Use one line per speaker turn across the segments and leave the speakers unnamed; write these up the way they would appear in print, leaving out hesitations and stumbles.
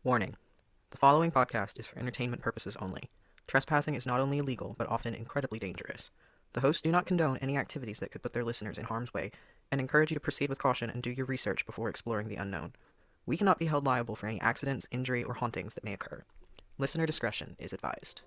Warning. The following podcast is for entertainment purposes only. Trespassing is not only illegal, but often incredibly dangerous. The hosts do not condone any activities that could put their listeners in harm's way, and encourage you to proceed with caution and do your research before exploring the unknown. We cannot be held liable for any accidents, injury, or hauntings that may occur. Listener discretion is advised.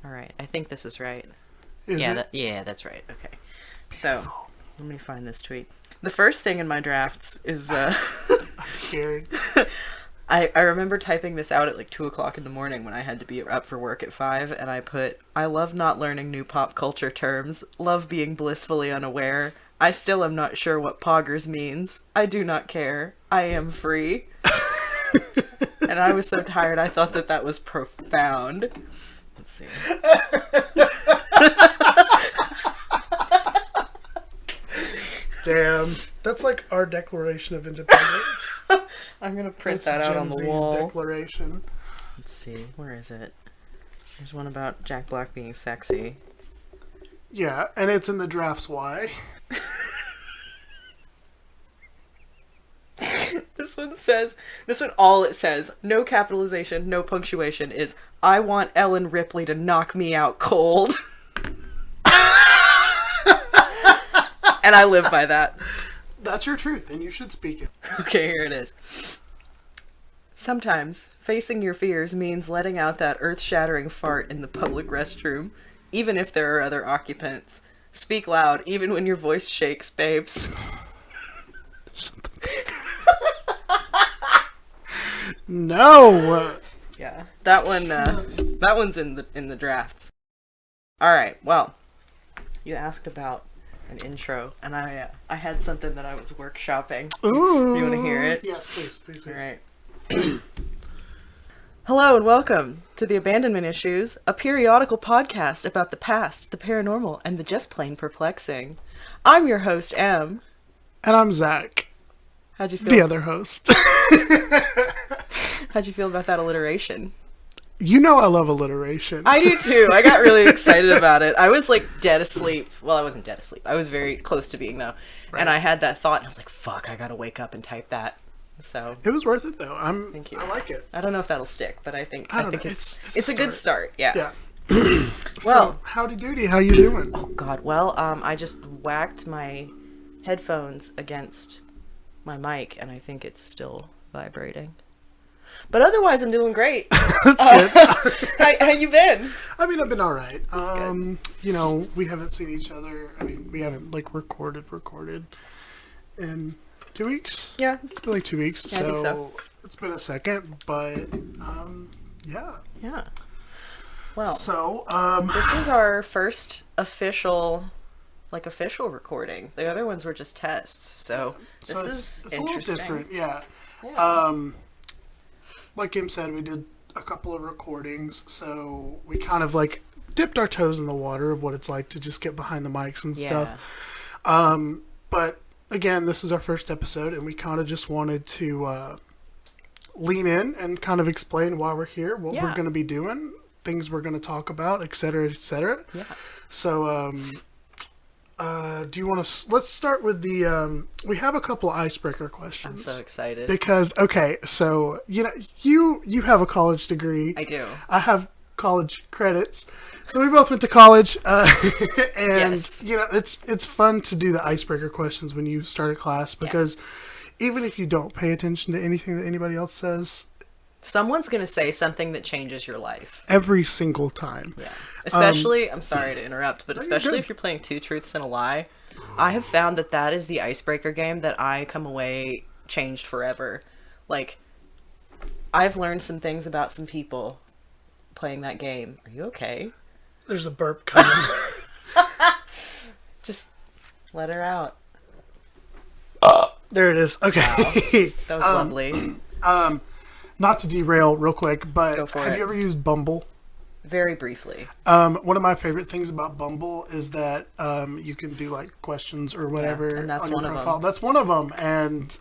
Alright, I think this is right. Yeah, that's right. Okay. So, let me find this tweet. The first thing in my drafts is,
I'm scared.
I remember typing this out at like 2 o'clock in the morning when I had to be up for work at 5, and I put, I love not learning new pop culture terms, love being blissfully unaware, I still am not sure what poggers means, I do not care, I am free. And I was so tired, I thought that was profound. Let's see.
Damn. That's like our Declaration of Independence.
I'm gonna print that out on the wall.
Declaration.
Let's see. Where is it? There's one about Jack Black being sexy.
Yeah, and it's in the drafts. Why?
This one all it says, no capitalization, no punctuation, is, I want Ellen Ripley to knock me out cold. And I live by that.
That's your truth, and you should speak it.
Okay, here it is. Sometimes, facing your fears means letting out that earth-shattering fart in the public restroom, even if there are other occupants. Speak loud, even when your voice shakes, babes.
No!
Yeah, that one's in the drafts. Alright, well, you asked about an intro, and I had something that I was workshopping.
Ooh.
You want to hear it?
Yes, please.
Alright. Hello and welcome to the Abandonment Issues, a periodical podcast about the past, the paranormal, and the just plain perplexing. I'm your host, Em.
And I'm Zack.
How'd you feel?
The other host.
How'd you feel about that alliteration?
You know I love alliteration.
I do too. I got really excited about it. I was like dead asleep. Well, I wasn't dead asleep. I was very close to being though. Right. And I had that thought and I was like, fuck, I gotta wake up and type that. So
it was worth it though.
Thank you.
I like it.
I don't know if that'll stick, but I think it's a good start. Yeah.
Well, so, howdy doody, how you doing?
Oh god. Well, I just whacked my headphones against my mic and I think it's still vibrating. But otherwise, I'm doing great.
That's good.
How you been?
I mean, I've been all right.
Good.
You know, we haven't seen each other. I mean, we haven't like recorded in 2 weeks.
Yeah,
it's been like 2 weeks.
Yeah, I think so.
It's been a second, but yeah.
Yeah. Well,
so
this is our first official recording. The other ones were just tests, so this is
it's
interesting.
A little different. Yeah. Like Em said, we did a couple of recordings, so we kind of like dipped our toes in the water of what it's like to just get behind the mics and stuff. But again, this is our first episode, and we kind of just wanted to lean in and kind of explain why we're here, what we're going to be doing, things we're going to talk about, etc., etc.
Yeah.
So, do you want to? Let's start with the. We have a couple icebreaker questions.
I'm so excited
because so you know you have a college degree.
I do.
I have college credits, so we both went to college, and
yes.
You know it's fun to do the icebreaker questions when you start a class because even if you don't pay attention to anything that anybody else says,
someone's going to say something that changes your life.
Every single time.
Yeah. Especially, I'm sorry to interrupt, but especially if you're playing two truths and a lie. I have found that is the icebreaker game that I come away changed forever. Like, I've learned some things about some people playing that game. Are you okay?
There's a burp coming.
Just let her out.
There it is. Okay.
Wow. That was lovely.
Not to derail real quick, but have
it.
you ever used Bumble?
Very briefly.
One of my favorite things about Bumble is that you can do like questions or whatever
and that's
on your
one of
profile.
them.
That's one of them, and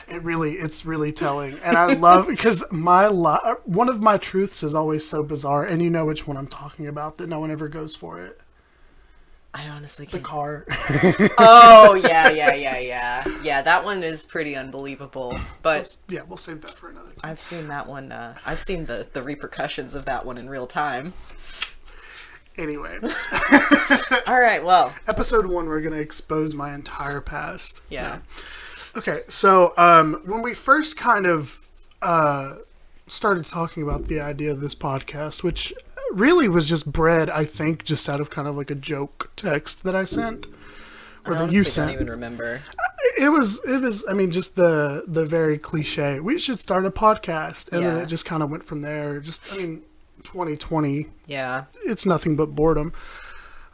it's really telling. And I love because one of my truths is always so bizarre, and you know which one I'm talking about. That no one ever goes for it.
I honestly can't.
The car.
Oh, yeah. Yeah, that one is pretty unbelievable. But
yeah, we'll save that for another time.
I've seen that one. I've seen the repercussions of that one in real time.
Anyway.
All right, well.
Episode 1, we're going to expose my entire past.
Yeah.
No. Okay, so when we first kind of started talking about the idea of this podcast, which really was just bred, I think, just out of kind of like a joke text that I sent, or that you sent.
I don't even remember.
It was. I mean, just the very cliche. We should start a podcast, and then it just kind of went from there. 2020.
Yeah.
It's nothing but boredom.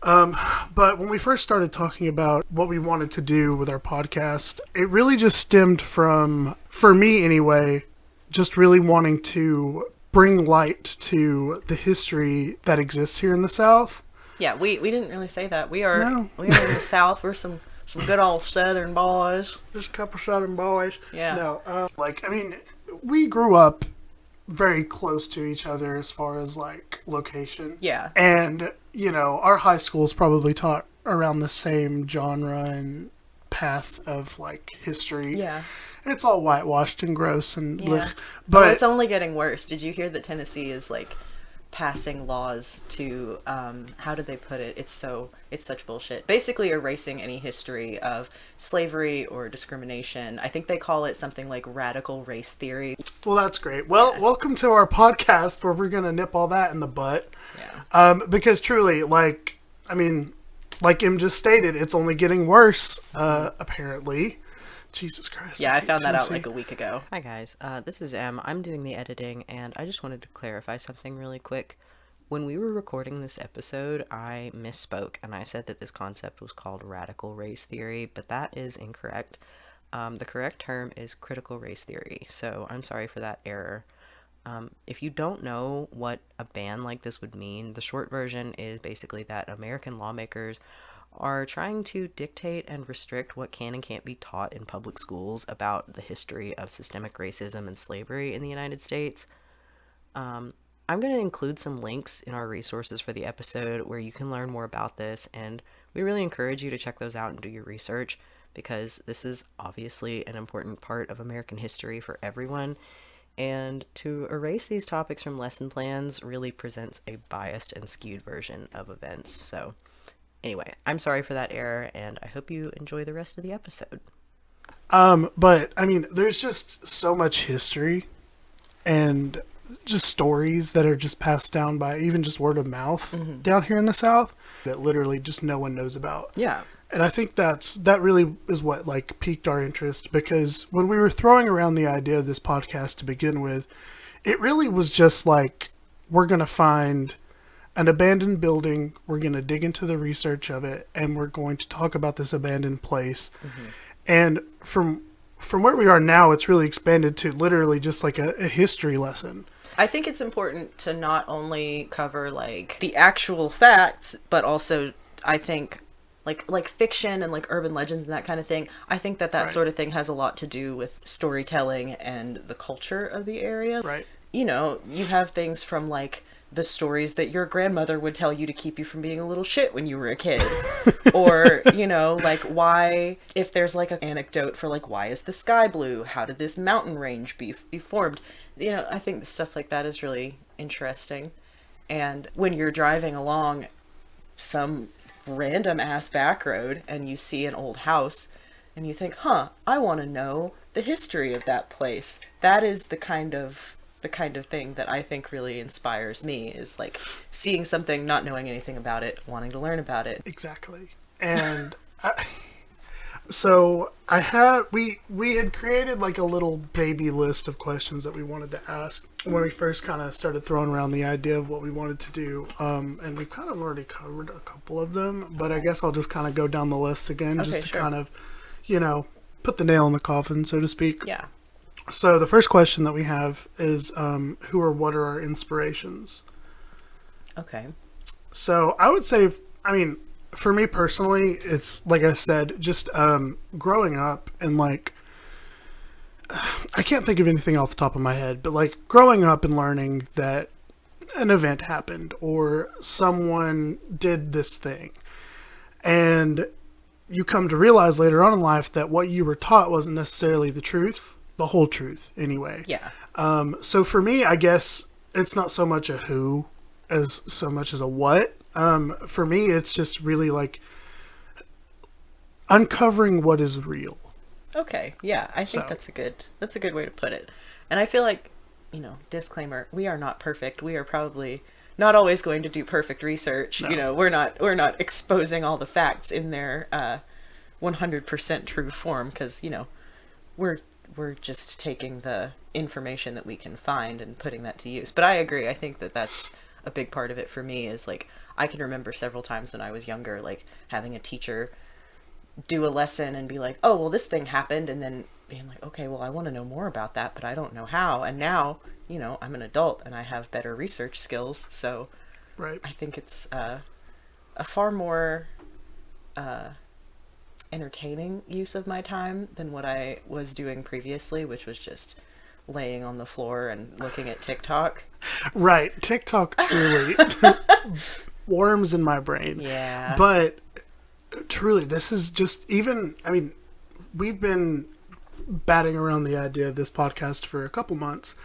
But when we first started talking about what we wanted to do with our podcast, it really just stemmed from, for me anyway, just really wanting to bring light to the history that exists here in the South.
Yeah, we didn't really say that. We are in the South. We're some good old Southern boys.
Just a couple Southern boys.
Yeah.
No, we grew up very close to each other as far as like location.
Yeah.
And, our high schools probably taught around the same genre and path of like history.
Yeah.
It's all whitewashed and gross and blech.
But it's only getting worse. Did you hear that Tennessee is like passing laws to how did they put it? It's such bullshit. Basically erasing any history of slavery or discrimination. I think they call it something like radical race theory.
Well, that's great. Well, welcome to our podcast where we're going to nip all that in the butt.
Yeah.
Because truly, like Em just stated, it's only getting worse, apparently. Jesus Christ.
Yeah, I found that out like a week ago.
Hi guys, this is Em. I'm doing the editing, and I just wanted to clarify something really quick. When we were recording this episode, I misspoke, and I said that this concept was called radical race theory, but that is incorrect. The correct term is critical race theory, so I'm sorry for that error. If you don't know what a ban like this would mean, the short version is basically that American lawmakers are trying to dictate and restrict what can and can't be taught in public schools about the history of systemic racism and slavery in the United States. I'm going to include some links in our resources for the episode where you can learn more about this, and we really encourage you to check those out and do your research, because this is obviously an important part of American history for everyone, and to erase these topics from lesson plans really presents a biased and skewed version of events. So anyway, I'm sorry for that error, and I hope you enjoy the rest of the episode.
But, there's just so much history and just stories that are just passed down by even just word of mouth down here in the South that literally just no one knows about.
Yeah.
And I think that really is what, like, piqued our interest, because when we were throwing around the idea of this podcast to begin with, it really was just like, we're going to find an abandoned building, we're going to dig into the research of it, and we're going to talk about this abandoned place. And from where we are now, it's really expanded to literally just like a history lesson.
I think it's important to not only cover like the actual facts, but also I think like fiction and like urban legends and that kind of thing. I think that
Right.
sort of thing has a lot to do with storytelling and the culture of the area.
Right.
You have things from like the stories that your grandmother would tell you to keep you from being a little shit when you were a kid. Or, like why, if there's like an anecdote for like, why is the sky blue? How did this mountain range be formed? I think stuff like that is really interesting. And when you're driving along some random ass back road and you see an old house and you think, I want to know the history of that place. That is the kind of the kind of thing that I think really inspires me, is like seeing something, not knowing anything about it, wanting to learn about it.
Exactly. And we had created like a little baby list of questions that we wanted to ask when we first kind of started throwing around the idea of what we wanted to do. And we kind of already covered a couple of them, but I guess I'll just kind of go down the list again, just to kind of, put the nail in the coffin, so to speak.
Yeah.
So the first question that we have is, who or what are our inspirations?
Okay.
So I would say, for me personally, it's like I said, just growing up and like, I can't think of anything off the top of my head, but like growing up and learning that an event happened or someone did this thing, and you come to realize later on in life that what you were taught wasn't necessarily the truth, the whole truth anyway.
Yeah.
So for me, I guess it's not so much a who as so much as a what. For me, it's just really like uncovering what is real.
Okay. Yeah. I think that's a good way to put it. And I feel like, disclaimer, we are not perfect. We are probably not always going to do perfect research.
No.
We're not exposing all the facts in their 100% true form, because, we're just taking the information that we can find and putting that to use. But I agree. I think that that's a big part of it for me, is like, I can remember several times when I was younger, like having a teacher do a lesson and be like, oh, well, this thing happened. And then being like, okay, well, I want to know more about that, but I don't know how. And now, I'm an adult and I have better research skills. So
Right.
I think it's a far more entertaining use of my time than what I was doing previously, which was just laying on the floor and looking at TikTok.
Right. TikTok truly worms in my brain.
Yeah.
But truly, this is just we've been batting around the idea of this podcast for a couple months,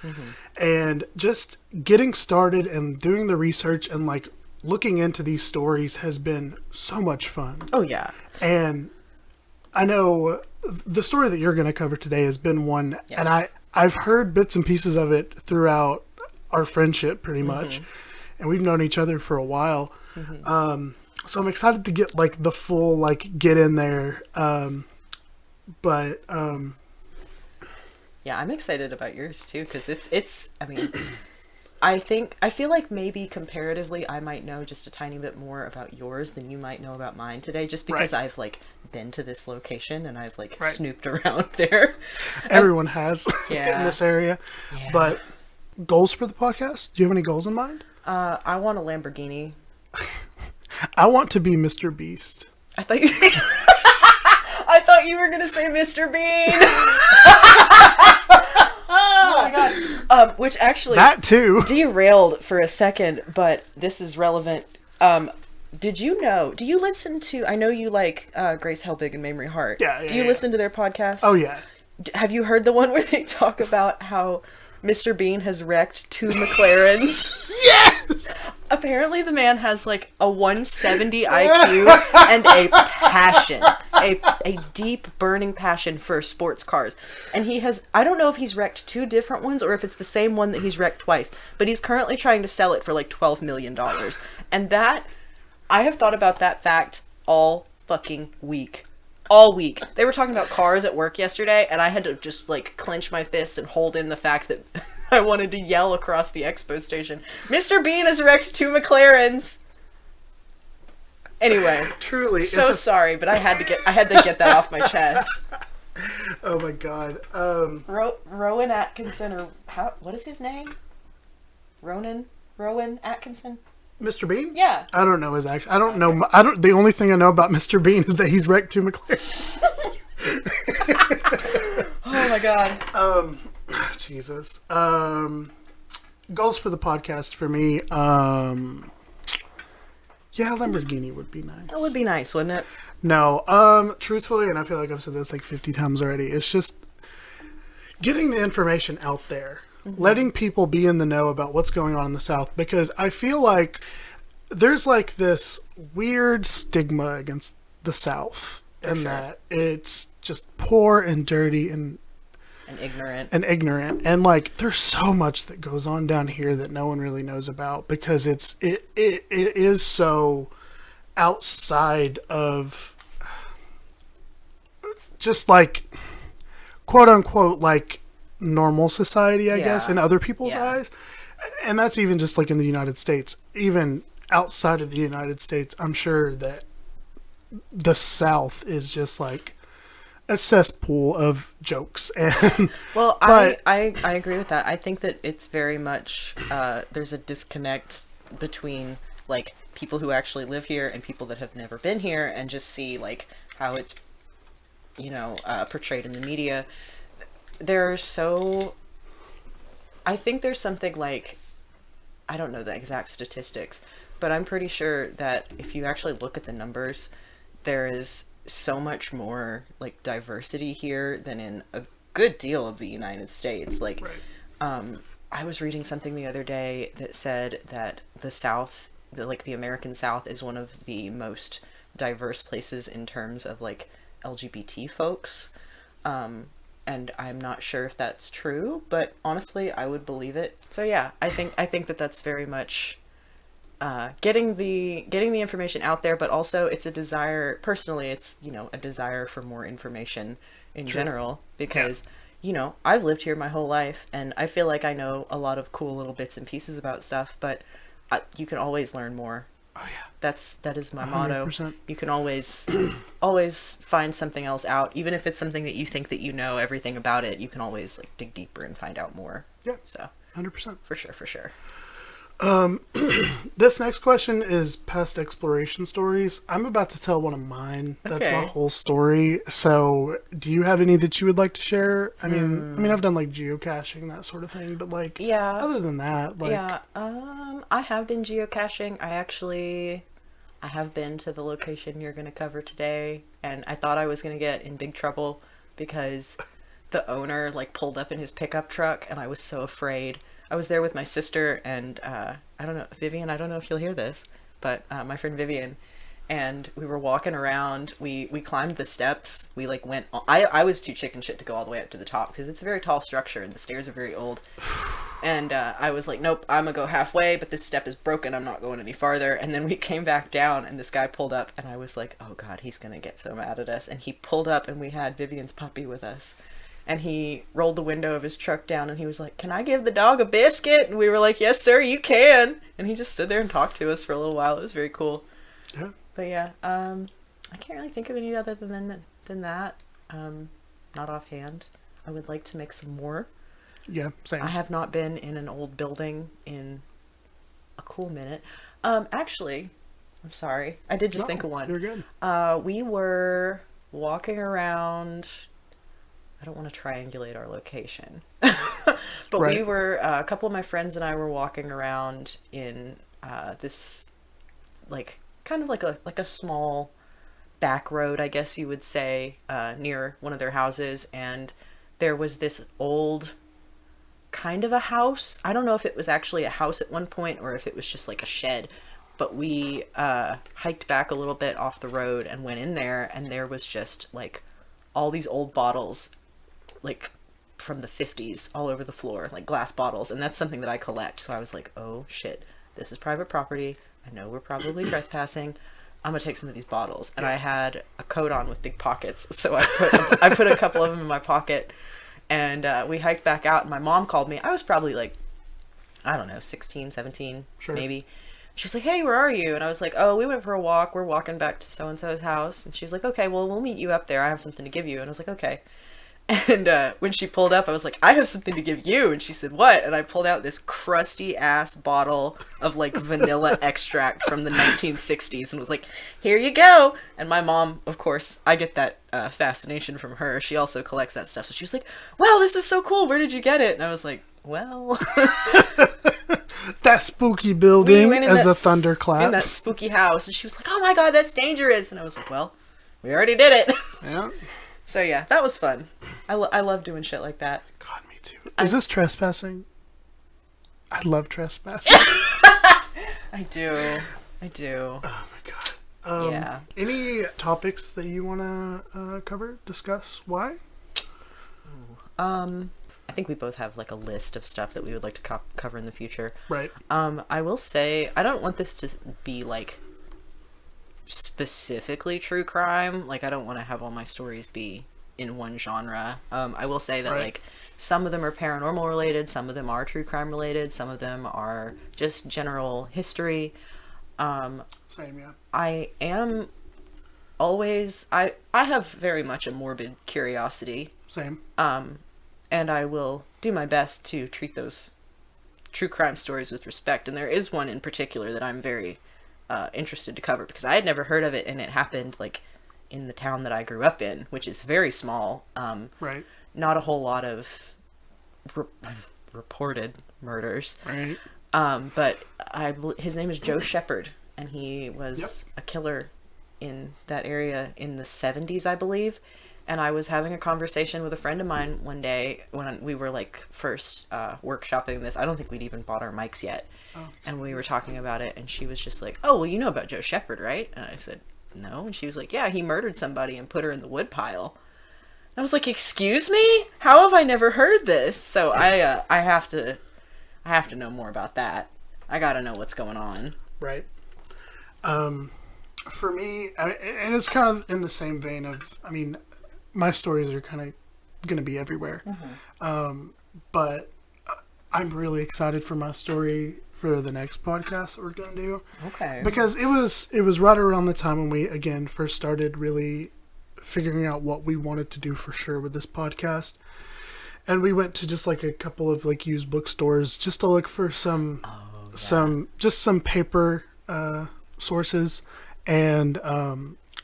and just getting started and doing the research and like looking into these stories has been so much fun.
Oh yeah.
And I know the story that you're going to cover today has been one,
Yes.
and I've heard bits and pieces of it throughout our friendship pretty much, and we've known each other for a while. So I'm excited to get like the full, like get in there.
Yeah, I'm excited about yours too, because it's I feel like maybe comparatively I might know just a tiny bit more about yours than you might know about mine today, just because
Right.
I've like been to this location and I've like
Right.
snooped around there.
Everyone has
Yeah.
in this area.
Yeah.
But goals for the podcast? Do you have any goals in mind?
I want a Lamborghini.
I want to be Mr. Beast.
I thought you I thought you were gonna say Mr. Bean. Oh my god. Which actually
That too.
derailed for a second, but this is relevant. Do you listen to, I know you like Grace Helbig and Mamrie Hart.
Yeah,
do you
yeah.
listen to their podcast?
Oh yeah.
Have you heard the one where they talk about how Mr. Bean has wrecked 2 McLarens?
Yes!
Apparently the man has like a 170 IQ and a passion, a deep burning passion for sports cars. And I don't know if he's wrecked 2 different ones or if it's the same one that he's wrecked twice, but he's currently trying to sell it for like $12 million. And I have thought about that fact all fucking week. All week. They were talking about cars at work yesterday, and I had to just like clench my fists and hold in the fact that I wanted to yell across the expo station, Mr. Bean has wrecked 2 McLarens. Anyway,
Truly.
sorry, but I had to get that off my chest.
Oh my god.
Rowan Atkinson, or what is his name? Rowan Atkinson?
Mr. Bean?
Yeah.
I don't know his actual. I don't know. The only thing I know about Mr. Bean is that he's wrecked 2 McLarens.
Oh my god.
Jesus. Goals for the podcast for me. Yeah, Lamborghini would be nice.
That would be nice, wouldn't it?
No. Truthfully, and I feel like I've said this like 50 times already, it's just getting the information out there. Letting people be in the know about what's going on in the South, because I feel like there's like this weird stigma against the South, and that it's just poor and dirty, and
and ignorant.
And like, there's so much that goes on down here that no one really knows about because it is so outside of just like quote unquote like normal society, I guess, in other people's eyes. And that's even just like in the United States. Even outside of the United States, I'm sure that the South is just like a cesspool of jokes. And
well, I agree with that. I think that it's very much there's a disconnect between like people who actually live here and people that have never been here and just see like how it's portrayed in the media. I think there's something like, I don't know the exact statistics, but I'm pretty sure that if you actually look at the numbers, there is so much more like diversity here than in a good deal of the United States. Like, right. I was reading something the other day that said that the South, the American South, is one of the most diverse places in terms of like LGBT folks. And I'm not sure if that's true, but honestly, I would believe it. So yeah, I think that that's very much getting the information out there, but also it's a desire. Personally, it's a desire for more information in general because I've lived here my whole life, and I feel like I know a lot of cool little bits and pieces about stuff, but you can always learn more.
Oh yeah,
that is my 100%. Motto. You can always find something else out, even if it's something that you think that you know everything about it. You can always like dig deeper and find out more.
Yeah,
so
100%.
For sure.
This next question is past exploration stories. I'm about to tell one of mine. That's my whole story. So, do you have any that you would like to share? I mean, I've done like geocaching, that sort of thing, but like, other than that, like,
I have been geocaching. I have been to the location you're going to cover today, and I thought I was going to get in big trouble because the owner like pulled up in his pickup truck, and I was so afraid. I was there with my sister and I don't know, Vivian, I don't know if you'll hear this, but my friend Vivian, and we were walking around. We climbed the steps. We like went on, I was too chicken shit to go all the way up to the top because it's a very tall structure and the stairs are very old. And I was like, nope, I'm gonna go halfway, but this step is broken. I'm not going any farther. And then we came back down and this guy pulled up and I was like, oh God, he's gonna get so mad at us. And he pulled up and we had Vivian's puppy with us. And he rolled the window of his truck down and he was like, can I give the dog a biscuit? And we were like, yes, sir, you can. And he just stood there and talked to us for a little while. It was very cool.
Yeah.
But yeah, I can't really think of any other than that. Not offhand. I would like to make some more.
Yeah, same.
I have not been in an old building in a cool minute. Actually, I'm sorry. I did just think of one.
You're good.
We were walking around... I don't want to triangulate our location, but we were, a couple of my friends and I were walking around in this, like, kind of like a small back road, I guess you would say, near one of their houses, and there was this old kind of a house. I don't know if it was actually a house at one point or if it was just like a shed, but we hiked back a little bit off the road and went in there, and there was just like all these old bottles, like from the 50s, all over the floor, like glass bottles, and that's something that I collect. So I was like, oh shit, this is private property. I know we're probably trespassing. I'm gonna take some of these bottles. And I had a coat on with big pockets, so I put a couple of them in my pocket, and we hiked back out, and my mom called me. I was probably like, I don't know, 16, 17, maybe. She was like, hey, where are you? And I was like, oh, we went for a walk. We're walking back to so-and-so's house. And she was like, okay, well, we'll meet you up there. I have something to give you. And I was like, okay. And when she pulled up, I was like, I have something to give you. And she said, what? And I pulled out this crusty ass bottle of like vanilla extract from the 1960s and was like, here you go. And my mom, of course, I get that fascination from her. She also collects that stuff. So she was like, wow, this is so cool. Where did you get it? And I was like, well...
that spooky building as the thunder claps.
In that spooky house. And she was like, oh my God, that's dangerous. And I was like, well, we already did it.
Yeah.
So yeah, that was fun. I love doing shit like that.
God, me too. Is this trespassing? I love trespassing.
I do.
Oh my God. Yeah. Any topics that you want to cover, discuss? Why?
I think we both have like a list of stuff that we would like to cover in the future.
Right.
I will say I don't want this to be like specifically true crime. Like I don't want to have all my stories be in one genre. I will say that like some of them are paranormal related, some of them are true crime related, some of them are just general history.
Same, yeah.
I am always I have very much a morbid curiosity.
Same.
And I will do my best to treat those true crime stories with respect. And there is one in particular that I'm very interested to cover because I had never heard of it, and it happened like in the town that I grew up in, which is very small.
Right.
Not a whole lot of reported murders.
Right.
But his name is Joe Shepherd, and he was a killer in that area in the 70s, I believe. And I was having a conversation with a friend of mine one day when we were like first workshopping this. I don't think we'd even bought our mics yet. Oh, and we were talking about it, and she was just like, "Oh, well, you know about Joe Shepherd, right?" And I said, "No." And she was like, "Yeah, he murdered somebody and put her in the woodpile." I was like, "Excuse me? How have I never heard this?" So I have to know more about that. I gotta know what's going on.
Right. For me, and it's kind of in the same vein of, I mean, my stories are kind of going to be everywhere. Mm-hmm. But I'm really excited for my story for the next podcast that we're going to do.
Okay.
Because it was right around the time when we, again, first started really figuring out what we wanted to do for sure with this podcast. And we went to just like a couple of like used bookstores just to look for some paper sources. And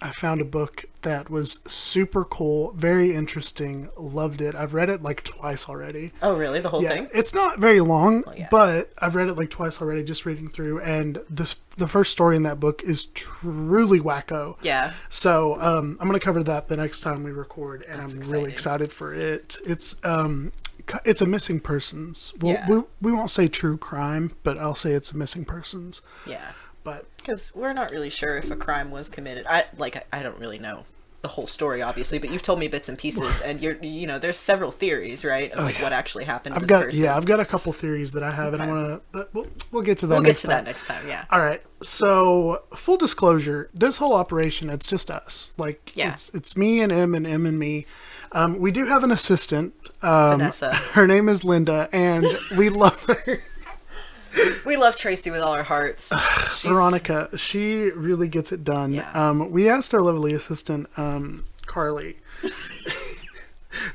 I found a book that was super cool, very interesting, loved it. I've read it like twice already.
Oh, really? The whole thing?
It's not very long, but I've read it like twice already, just reading through. And the first story in that book is truly wacko.
Yeah.
So I'm going to cover that the next time we record, and
That's
I'm
exciting.
really excited for it. It's a missing persons. We won't say true crime, but I'll say it's a missing persons.
Yeah.
But
because we're not really sure if a crime was committed. I don't really know the whole story, obviously, but you've told me bits and pieces, and there's several theories, right, of what actually happened to this person.
I've got a couple theories that I have, and I want to, but we'll get to that.
That next time. Yeah.
All right. So full disclosure, this whole operation, it's just us. Like, it's me and Em and me. We do have an assistant,
Vanessa.
Her name is Linda, and we love her.
We love Tracy with all our hearts.
Veronica, she really gets it done.
Yeah.
We asked our lovely assistant, Carly,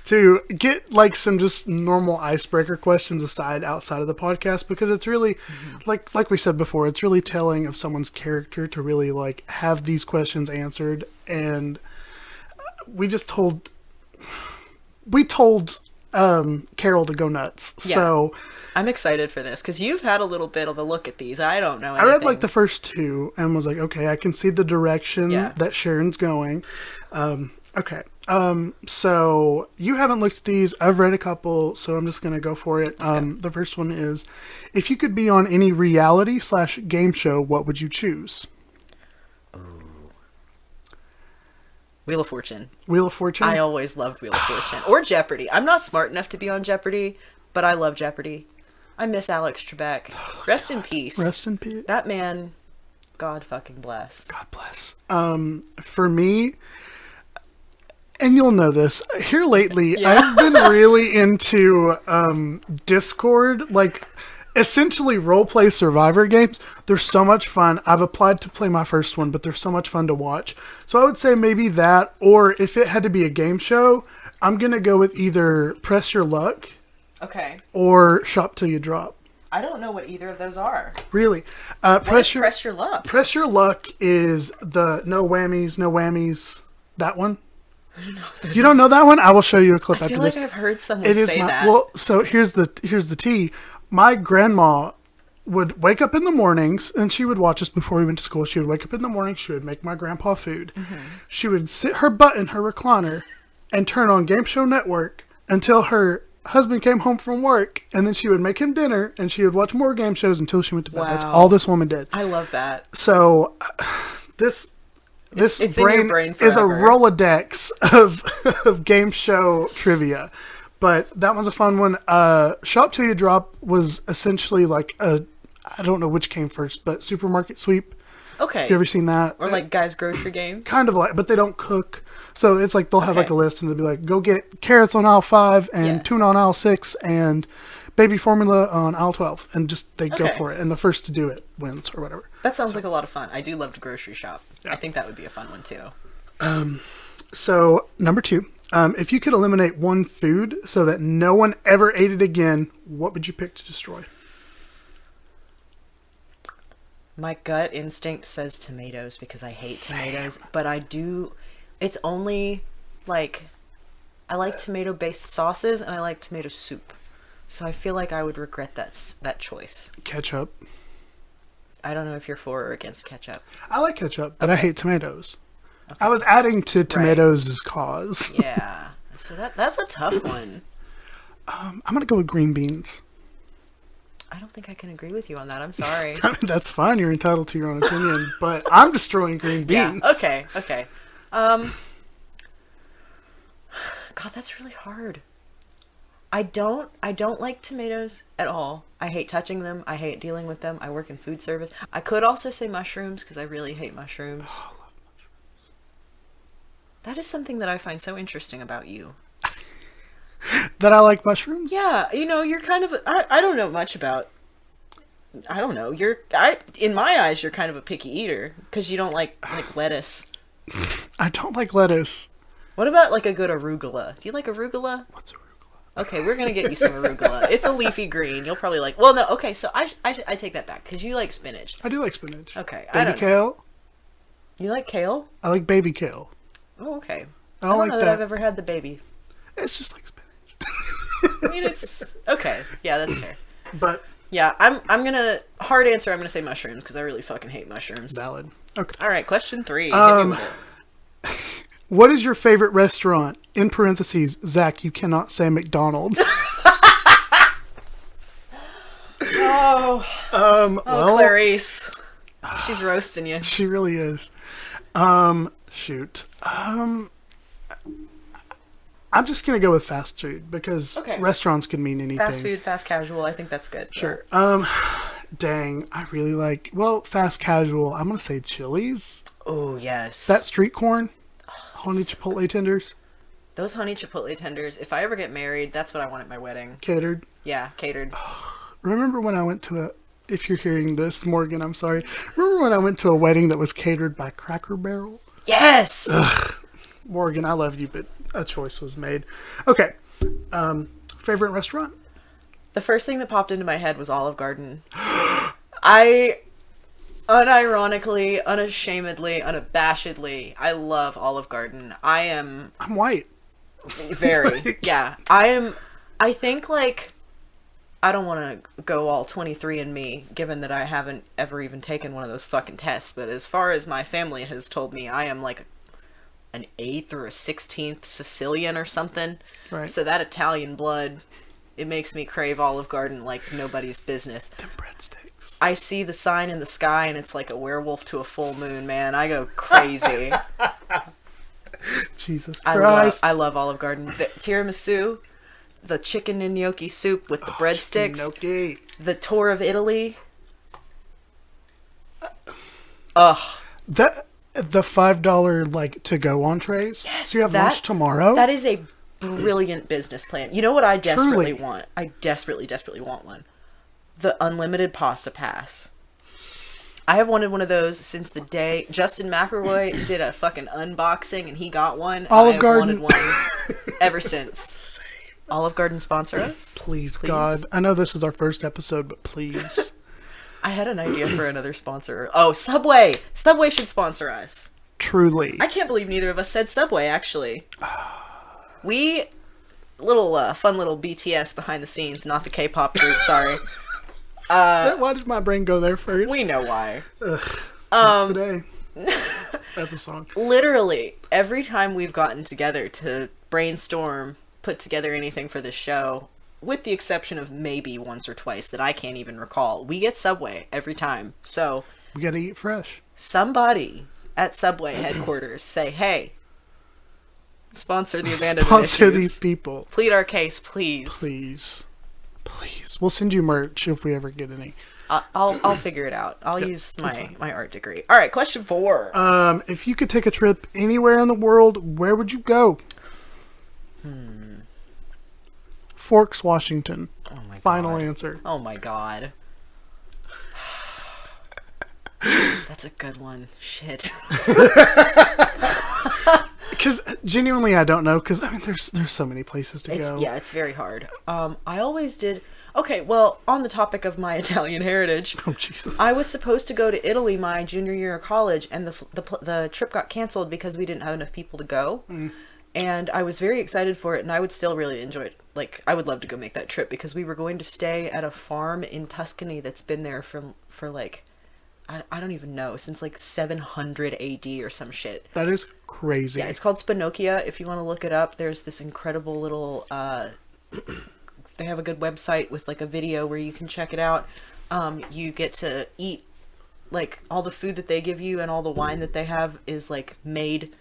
to get like some just normal icebreaker questions outside of the podcast, because it's really, like we said before, it's really telling of someone's character to really like have these questions answered. And we told Carol to go nuts. Yeah. So
I'm excited for this because you've had a little bit of a look at these. I don't know anything.
I read like the first two and was like, okay, I can see the direction that Sharon's going. Okay. So you haven't looked at these. I've read a couple, so I'm just going to go for it. The first one is, if you could be on any reality/game show, what would you choose?
Wheel of Fortune.
Wheel of Fortune?
I always loved Wheel of Fortune. Or Jeopardy. I'm not smart enough to be on Jeopardy, but I love Jeopardy. I miss Alex Trebek. Rest in peace.
Rest in peace.
That man, God fucking bless.
God bless. For me, and you'll know this, here lately, I've been really into Discord, like essentially role-play survivor games. They're so much fun. I've applied to play my first one, but they're so much fun to watch. So I would say maybe that, or if it had to be a game show, I'm going to go with either Press Your Luck or Shop Till You Drop.
I don't know what either of those are.
Really?
Press Your Luck?
Press Your Luck is the no whammies, that one. You don't know that one? I will show you a clip after this.
I feel like I've heard someone say that.
Well, so here's the tea. My grandma would wake up in the mornings, and she would watch us before we went to school. She would wake up in the morning. She would make my grandpa food. Mm-hmm. She would sit her butt in her recliner and turn on Game Show Network until her husband came home from work, and then she would make him dinner, and she would watch more game shows until she went to bed. Wow. That's all this woman did.
I love that.
So this
it's
brain
in your brain
is a
forever.
Rolodex of game show trivia. But that was a fun one. Shop Till You Drop was essentially like I don't know which came first, but supermarket sweep.
Okay.
Have you ever seen that?
Or like Guy's Grocery Game?
Kind of like, but they don't cook. So it's like they'll have like a list and they'll be like, go get carrots on aisle 5 and tuna on aisle 6 and baby formula on aisle 12. And just they go for it. And the first to do it wins or whatever.
That sounds like a lot of fun. I do love to grocery shop. Yeah. I think that would be a fun one too.
So number 2, if you could eliminate one food so that no one ever ate it again, what would you pick to destroy?
My gut instinct says tomatoes because I hate tomatoes, but it's only like, I like tomato-based sauces and I like tomato soup. So I feel like I would regret that choice.
Ketchup.
I don't know if you're for or against ketchup.
I like ketchup, but I hate tomatoes. Okay. I was adding to tomatoes' cause.
Yeah. So that's a tough one.
I'm going to go with green beans.
I don't think I can agree with you on that. I'm sorry.
I mean, that's fine. You're entitled to your own opinion, but I'm destroying green beans.
Yeah. Okay. God, that's really hard. I don't like tomatoes at all. I hate touching them. I hate dealing with them. I work in food service. I could also say mushrooms because I really hate mushrooms.
Oh, I love mushrooms.
That is something that I find so interesting about you.
That I like mushrooms?
Yeah, you're kind of I don't know much about. I don't know. In my eyes, you're kind of a picky eater because you don't like lettuce.
I don't like lettuce.
What about like a good arugula? Do you like arugula?
What's arugula?
Okay, we're gonna get you some arugula. It's a leafy green. You'll probably like. Well, no. Okay, so I take that back because you like spinach.
I do like spinach.
Okay,
baby kale.
You like kale?
I like baby kale.
Oh, okay.
I don't like
know that I've ever had the baby.
It's just like spinach.
I mean, it's okay. Yeah, that's fair.
But
yeah, I'm gonna hard answer. I'm gonna say mushrooms because I really fucking hate mushrooms.
Valid. Okay.
All right, question 3. Hit me with it.
What is your favorite restaurant? In parentheses, Zach, you cannot say McDonald's.
Well, Clarice, she's roasting you.
She really is. Shoot. I'm just going to go with fast food because restaurants can mean anything.
Fast food, fast casual. I think that's good.
Sure. Dang, I really like, fast casual. I'm going to say Chili's.
Oh, yes.
That street corn. Honey Chipotle tenders.
Those honey Chipotle tenders, if I ever get married, that's what I want at my wedding.
Catered.
Yeah, catered.
Remember when I went to if you're hearing this, Morgan, I'm sorry. Remember when I went to a wedding that was catered by Cracker Barrel?
Yes!
Ugh. Morgan, I love you, but a choice was made. Okay. Favorite restaurant?
The first thing that popped into my head was Olive Garden. I unironically, unashamedly, unabashedly, I love Olive Garden.
I'm white.
Very. Yeah. I think, like, I don't want to go all 23andMe, given that I haven't ever even taken one of those fucking tests, but as far as my family has told me, I am, like, an 8th or a 16th Sicilian or something.
Right.
So that Italian blood, it makes me crave Olive Garden like nobody's business.
Them breadsticks.
I see the sign in the sky and it's like a werewolf to a full moon, man. I go crazy.
Jesus Christ.
I love Olive Garden. The tiramisu, the chicken and gnocchi soup with the breadsticks, the tour of Italy.
The $5 like to go entrees.
Yes,
so you have lunch tomorrow.
That is a brilliant business plan. You know what I desperately want? I desperately want one. The unlimited pasta pass. I have wanted one of those since the day Justin McElroy did a fucking unboxing and he got one.
Olive Garden.
Wanted one ever since. Olive Garden sponsor us?
Please, God. I know this is our first episode, but please.
I had an idea for another sponsor. Oh, Subway! Subway should sponsor us.
Truly.
I can't believe neither of us said Subway, actually. Fun little BTS behind the scenes, not the K-pop group, sorry.
Why did my brain go there first?
We know why.
Today. That's a song.
Literally, every time we've gotten together to brainstorm, put together anything for this show, with the exception of maybe once or twice that I can't even recall, we get Subway every time. So
we gotta eat fresh.
Somebody at Subway headquarters say, hey, Sponsor the Abandonment
Sponsor
Issues.
these people.
Plead our case, please.
Please. We'll send you merch if we ever get any.
I'll figure it out. I'll use my art degree. All right, question 4.
If you could take a trip anywhere in the world, where would you go? Forks, Washington.
Oh my
Final
God.
answer.
Oh my God. That's a good one. Shit.
Because genuinely, I don't know. Because I mean, there's so many places to go.
Yeah, it's very hard. I always did. Okay, well, on the topic of my Italian heritage,
Oh Jesus.
I was supposed to go to Italy my junior year of college, and the trip got canceled because we didn't have enough people to go. And I was very excited for it, and I would still really enjoy it. Like, I would love to go make that trip because we were going to stay at a farm in Tuscany that's been there for like, I don't even know, since like 700 AD or some shit.
That is crazy.
Yeah, it's called Spinocchia. If you want to look it up, there's this incredible little, they have a good website with like a video where you can check it out. You get to eat like all the food that they give you, and all the wine that they have is like made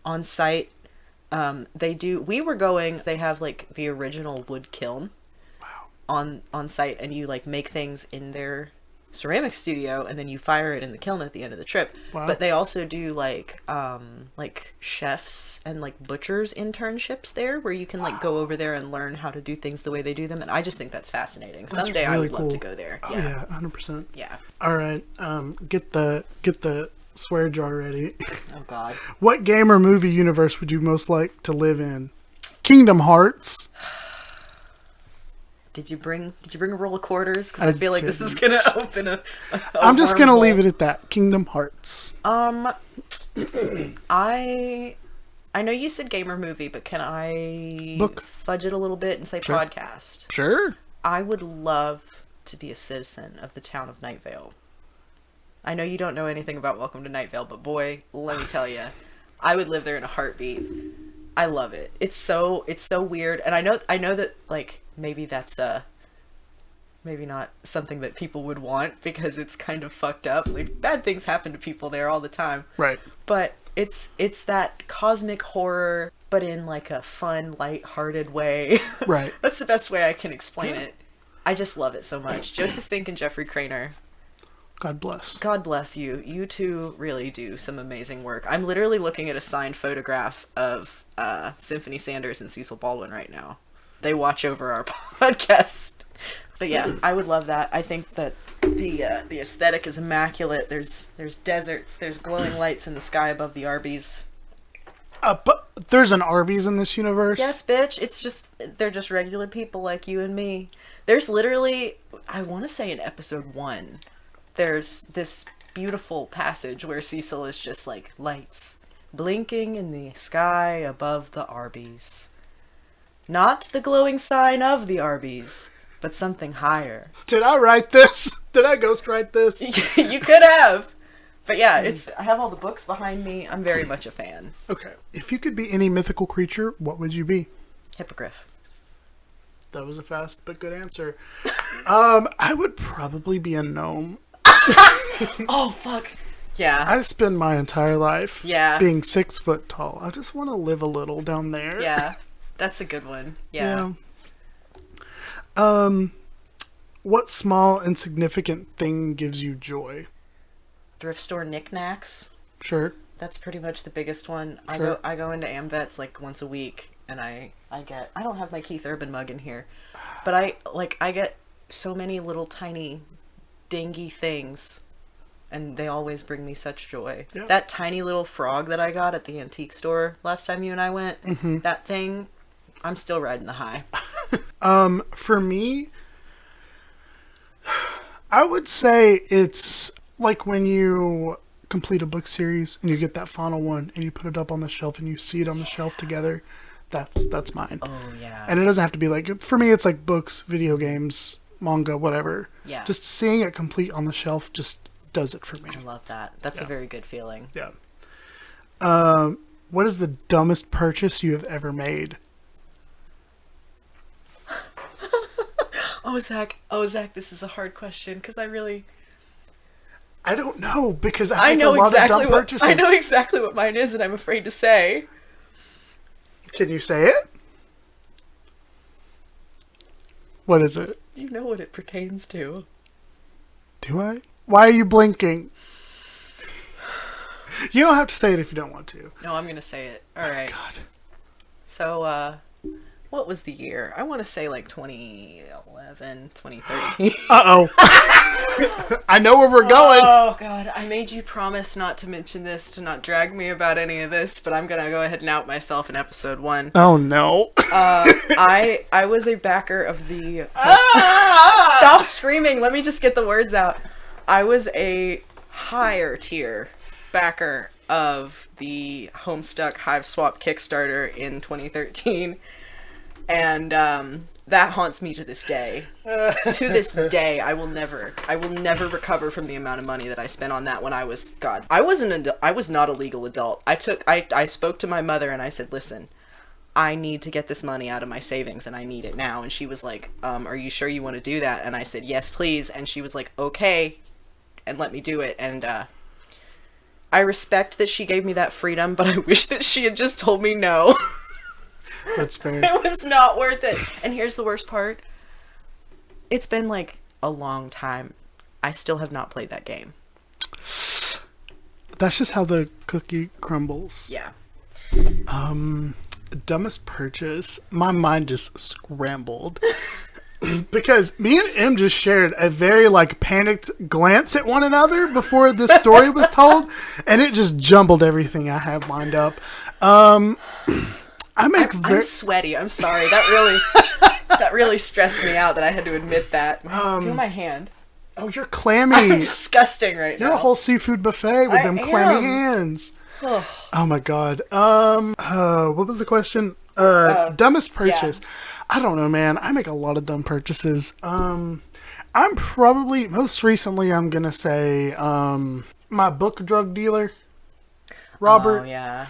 on site. They have like the original wood kiln on site, and you like make things in their ceramic studio, and then you fire it in the kiln at the end of the trip.
Wow.
But they also do like chefs and like butchers internships there, where you can like go over there and learn how to do things the way they do them, and I just think that's fascinating. Someday I would love to go there.
Oh, yeah, 100%.
Yeah.
All right, get the swear jar ready.
Oh God.
What game or movie universe would you most like to live in? Kingdom Hearts.
Did you bring a roll of quarters? Because I feel like this is
didn't.
gonna open a
I'm just gonna
wormhole.
leave it at that. Kingdom Hearts.
I know you said game or movie, but can I
Book.
fudge it a little bit and say
Sure.
podcast?
Sure.
I would love to be a citizen of the town of Night Vale. I know you don't know anything about Welcome to Night Vale, but boy, let me tell you, I would live there in a heartbeat. I love it. It's so weird, and I know that like maybe that's maybe not something that people would want because it's kind of fucked up. Like bad things happen to people there all the time.
Right.
But it's that cosmic horror, but in like a fun, light-hearted way.
Right.
That's the best way I can explain it. I just love it so much. Joseph Fink and Jeffrey Craner.
God bless.
God bless you. You two really do some amazing work. I'm literally looking at a signed photograph of Symphony Sanders and Cecil Baldwin right now. They watch over our podcast. But yeah, I would love that. I think that the aesthetic is immaculate. There's deserts. There's glowing lights in the sky above the Arby's.
But there's an Arby's in this universe?
Yes, bitch. They're just regular people like you and me. There's literally, I want to say in episode 1, there's this beautiful passage where Cecil is just like lights blinking in the sky above the Arby's. Not the glowing sign of the Arby's, but something higher.
Did I write this? Did I ghostwrite this?
You could have. But yeah, I have all the books behind me. I'm very much a fan.
Okay. If you could be any mythical creature, what would you be?
Hippogriff.
That was a fast but good answer. I would probably be a gnome.
Oh, fuck. Yeah.
I spend my entire life
Yeah.
being 6 foot tall. I just want to live a little down there.
Yeah. That's a good one. Yeah.
What small insignificant thing gives you joy?
Thrift store knickknacks.
Sure.
That's pretty much the biggest one.
Sure.
I go into AmVets like once a week, and I don't have my Keith Urban mug in here, but I get so many little tiny dingy things, and they always bring me such joy.
Yeah.
That tiny little frog that I got at the antique store last time you and I went, that thing, I'm still riding the high.
For me, I would say it's like when you complete a book series and you get that final one and you put it up on the shelf and you see it on the shelf together. That's mine.
Oh yeah.
And it doesn't have to be like, for me it's like books, video games, manga, whatever.
Yeah.
Just seeing it complete on the shelf just does it for me.
I love that. That's a very good feeling.
Yeah. What is the dumbest purchase you have ever made?
Oh Zach, this is a hard question because I
don't know because I make
know
a lot
exactly
of dumb purchases.
I know exactly what mine is, and I'm afraid to say.
Can you say it? What is it?
You know what it pertains to.
Do I? Why are you blinking? You don't have to say it if you don't want to.
No, I'm gonna say it. All right.
God.
So, what was the year? I want to say like 2011, 2013.
Uh-oh. I know where we're going.
Oh, God. I made you promise not to mention this, to not drag me about any of this, but I'm going to go ahead and out myself in episode 1.
Oh, no.
I was a backer of the... Stop screaming. Let me just get the words out. I was a higher tier backer of the Homestuck Hive Swap Kickstarter in 2013. And that haunts me to this day. To this day, I will never recover from the amount of money that I spent on that when I was, God, I was not a legal adult. I spoke to my mother and I said, listen, I need to get this money out of my savings and I need it now. And she was like, are you sure you want to do that? And I said, yes, please. And she was like, okay, and let me do it. And I respect that she gave me that freedom, but I wish that she had just told me no.
That's fair.
It was not worth it. And here's the worst part. It's been like a long time. I still have not played that game.
That's just how the cookie crumbles.
Yeah.
Dumbest purchase. My mind just scrambled. Because me and Em just shared a very like panicked glance at one another before this story was told, and it just jumbled everything I had lined up. I'm
sweaty. I'm sorry. That really stressed me out that I had to admit that. Feel my hand.
Oh, you're clammy.
I'm disgusting right now.
You're a whole seafood buffet with them clammy hands. Oh my God. What was the question? Dumbest purchase. Yeah. I don't know, man. I make a lot of dumb purchases. I'm probably most recently I'm gonna say my book drug dealer, Robert.
Oh yeah.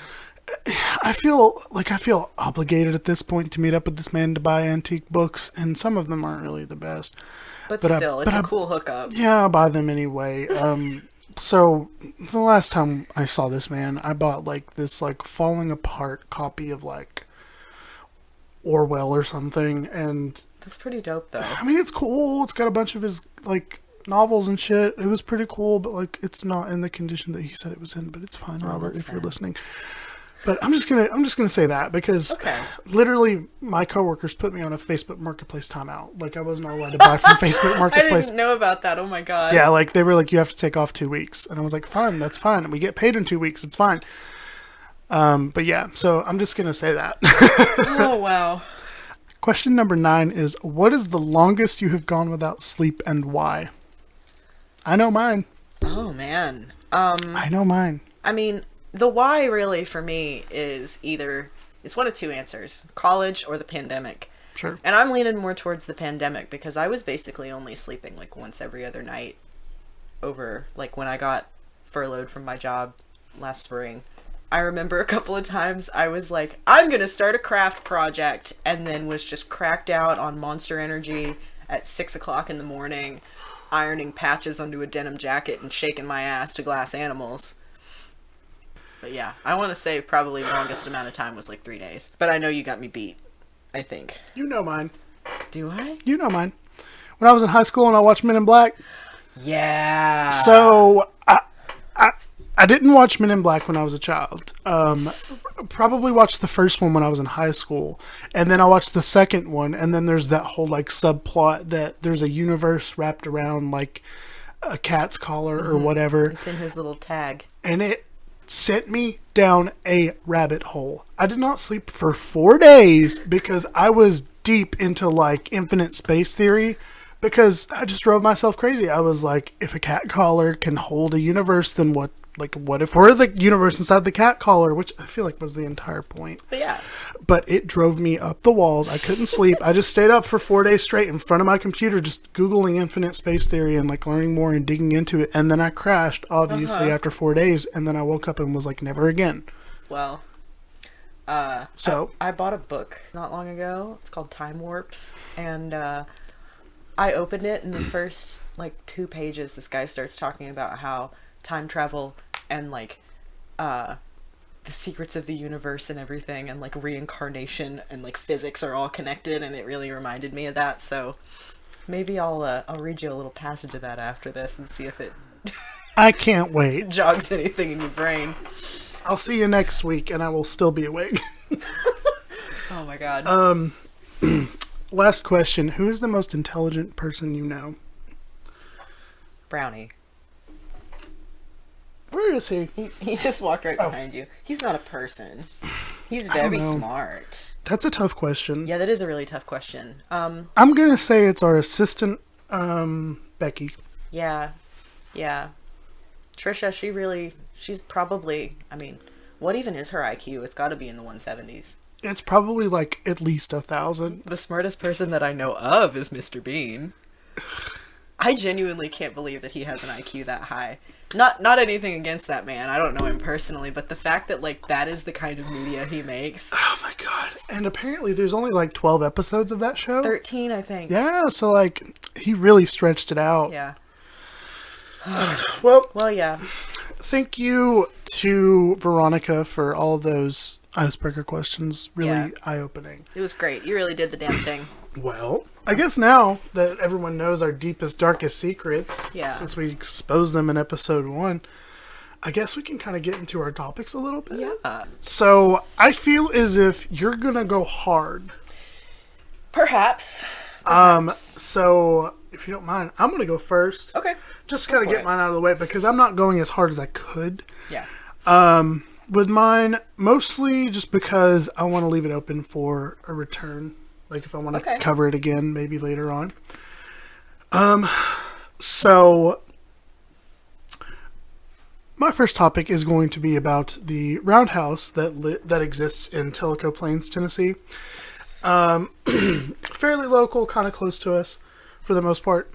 I feel obligated at this point to meet up with this man to buy antique books, and some of them aren't really the best.
But still, it's a cool hookup.
Yeah, I buy them anyway. So the last time I saw this man, I bought like this like falling apart copy of like Orwell or something, and
that's pretty dope though.
I mean, it's cool. It's got a bunch of his like novels and shit. It was pretty cool, but like it's not in the condition that he said it was in. But it's fine, Robert, if you're listening. But I'm just gonna say that because literally my coworkers put me on a Facebook Marketplace timeout. Like I wasn't allowed to buy from Facebook Marketplace.
I didn't know about that. Oh my God.
Yeah, like they were like, you have to take off 2 weeks, and I was like, fine, that's fine. And we get paid in 2 weeks. It's fine. But yeah, so I'm just gonna say that.
Oh wow.
Question number 9 is, what is the longest you have gone without sleep and why? I know mine.
Oh man.
I know mine.
I mean, the why really for me is it's one of two answers: college or the pandemic.
Sure.
And I'm leaning more towards the pandemic because I was basically only sleeping like once every other night over like when I got furloughed from my job last spring. I remember a couple of times I was like, I'm going to start a craft project, and then was just cracked out on Monster Energy at 6 o'clock in the morning, ironing patches onto a denim jacket and shaking my ass to glass animals. But yeah, I want to say probably the longest amount of time was like 3 days. But I know you got me beat, I think.
You know mine.
Do I?
You know mine. When I was in high school and I watched Men in Black.
Yeah.
So I didn't watch Men in Black when I was a child. Probably watched the first one when I was in high school. And then I watched the second one. And then there's that whole like subplot that there's a universe wrapped around like a cat's collar or whatever.
It's in his little tag.
And it sent me down a rabbit hole. I did not sleep for 4 days because I was deep into like infinite space theory, because I just drove myself crazy. I was like, if a cat collar can hold a universe, then what if we're the universe inside the cat collar, which I feel like was the entire point.
But yeah.
But it drove me up the walls. I couldn't sleep. I just stayed up for 4 days straight in front of my computer, just Googling infinite space theory and like learning more and digging into it. And then I crashed, obviously, after 4 days. And then I woke up and was like, never again.
Well,
so
I bought a book not long ago. It's called Time Warps. And I opened it, and the first like 2 pages, this guy starts talking about how time travel and like the secrets of the universe and everything, and like reincarnation and like physics are all connected, and it really reminded me of that. So maybe I'll read you a little passage of that after this and see if it
I can't wait.
jogs anything in your brain.
I'll see you next week, and I will still be awake.
Oh my god.
Last question. Who is the most intelligent person you know?
Brownie.
Where is he?
He just walked right behind you. He's not a person. He's very smart.
That's a tough question.
Yeah, that is a really tough question.
I'm going to say it's our assistant, Becky.
Yeah. Trisha, she's probably, I mean, what even is her IQ? It's got to be in the 170s.
It's probably like at least 1,000.
The smartest person that I know of is Mr. Bean. I genuinely can't believe that he has an IQ that high. Not anything against that man. I don't know him personally, but the fact that like that is the kind of media he makes.
Oh my god. And apparently there's only like 12 episodes of that show.
13, I think.
Yeah, so like he really stretched it out.
Yeah.
Well,
yeah.
Thank you to Veronica for all those icebreaker questions. Really eye-opening.
It was great. You really did the damn thing.
Well, I guess now that everyone knows our deepest, darkest secrets, since we exposed them in episode 1, I guess we can kind of get into our topics a little bit.
Yeah.
So, I feel as if you're going to go hard.
Perhaps.
So, if you don't mind, I'm going to go first.
Okay.
Just kind of get mine out of the way because I'm not going as hard as I could.
Yeah.
With mine, mostly just because I want to leave it open for a return. Like if I want to cover it again, maybe later on. So my first topic is going to be about the roundhouse that exists in Tellico Plains, Tennessee. Fairly local, kind of close to us for the most part.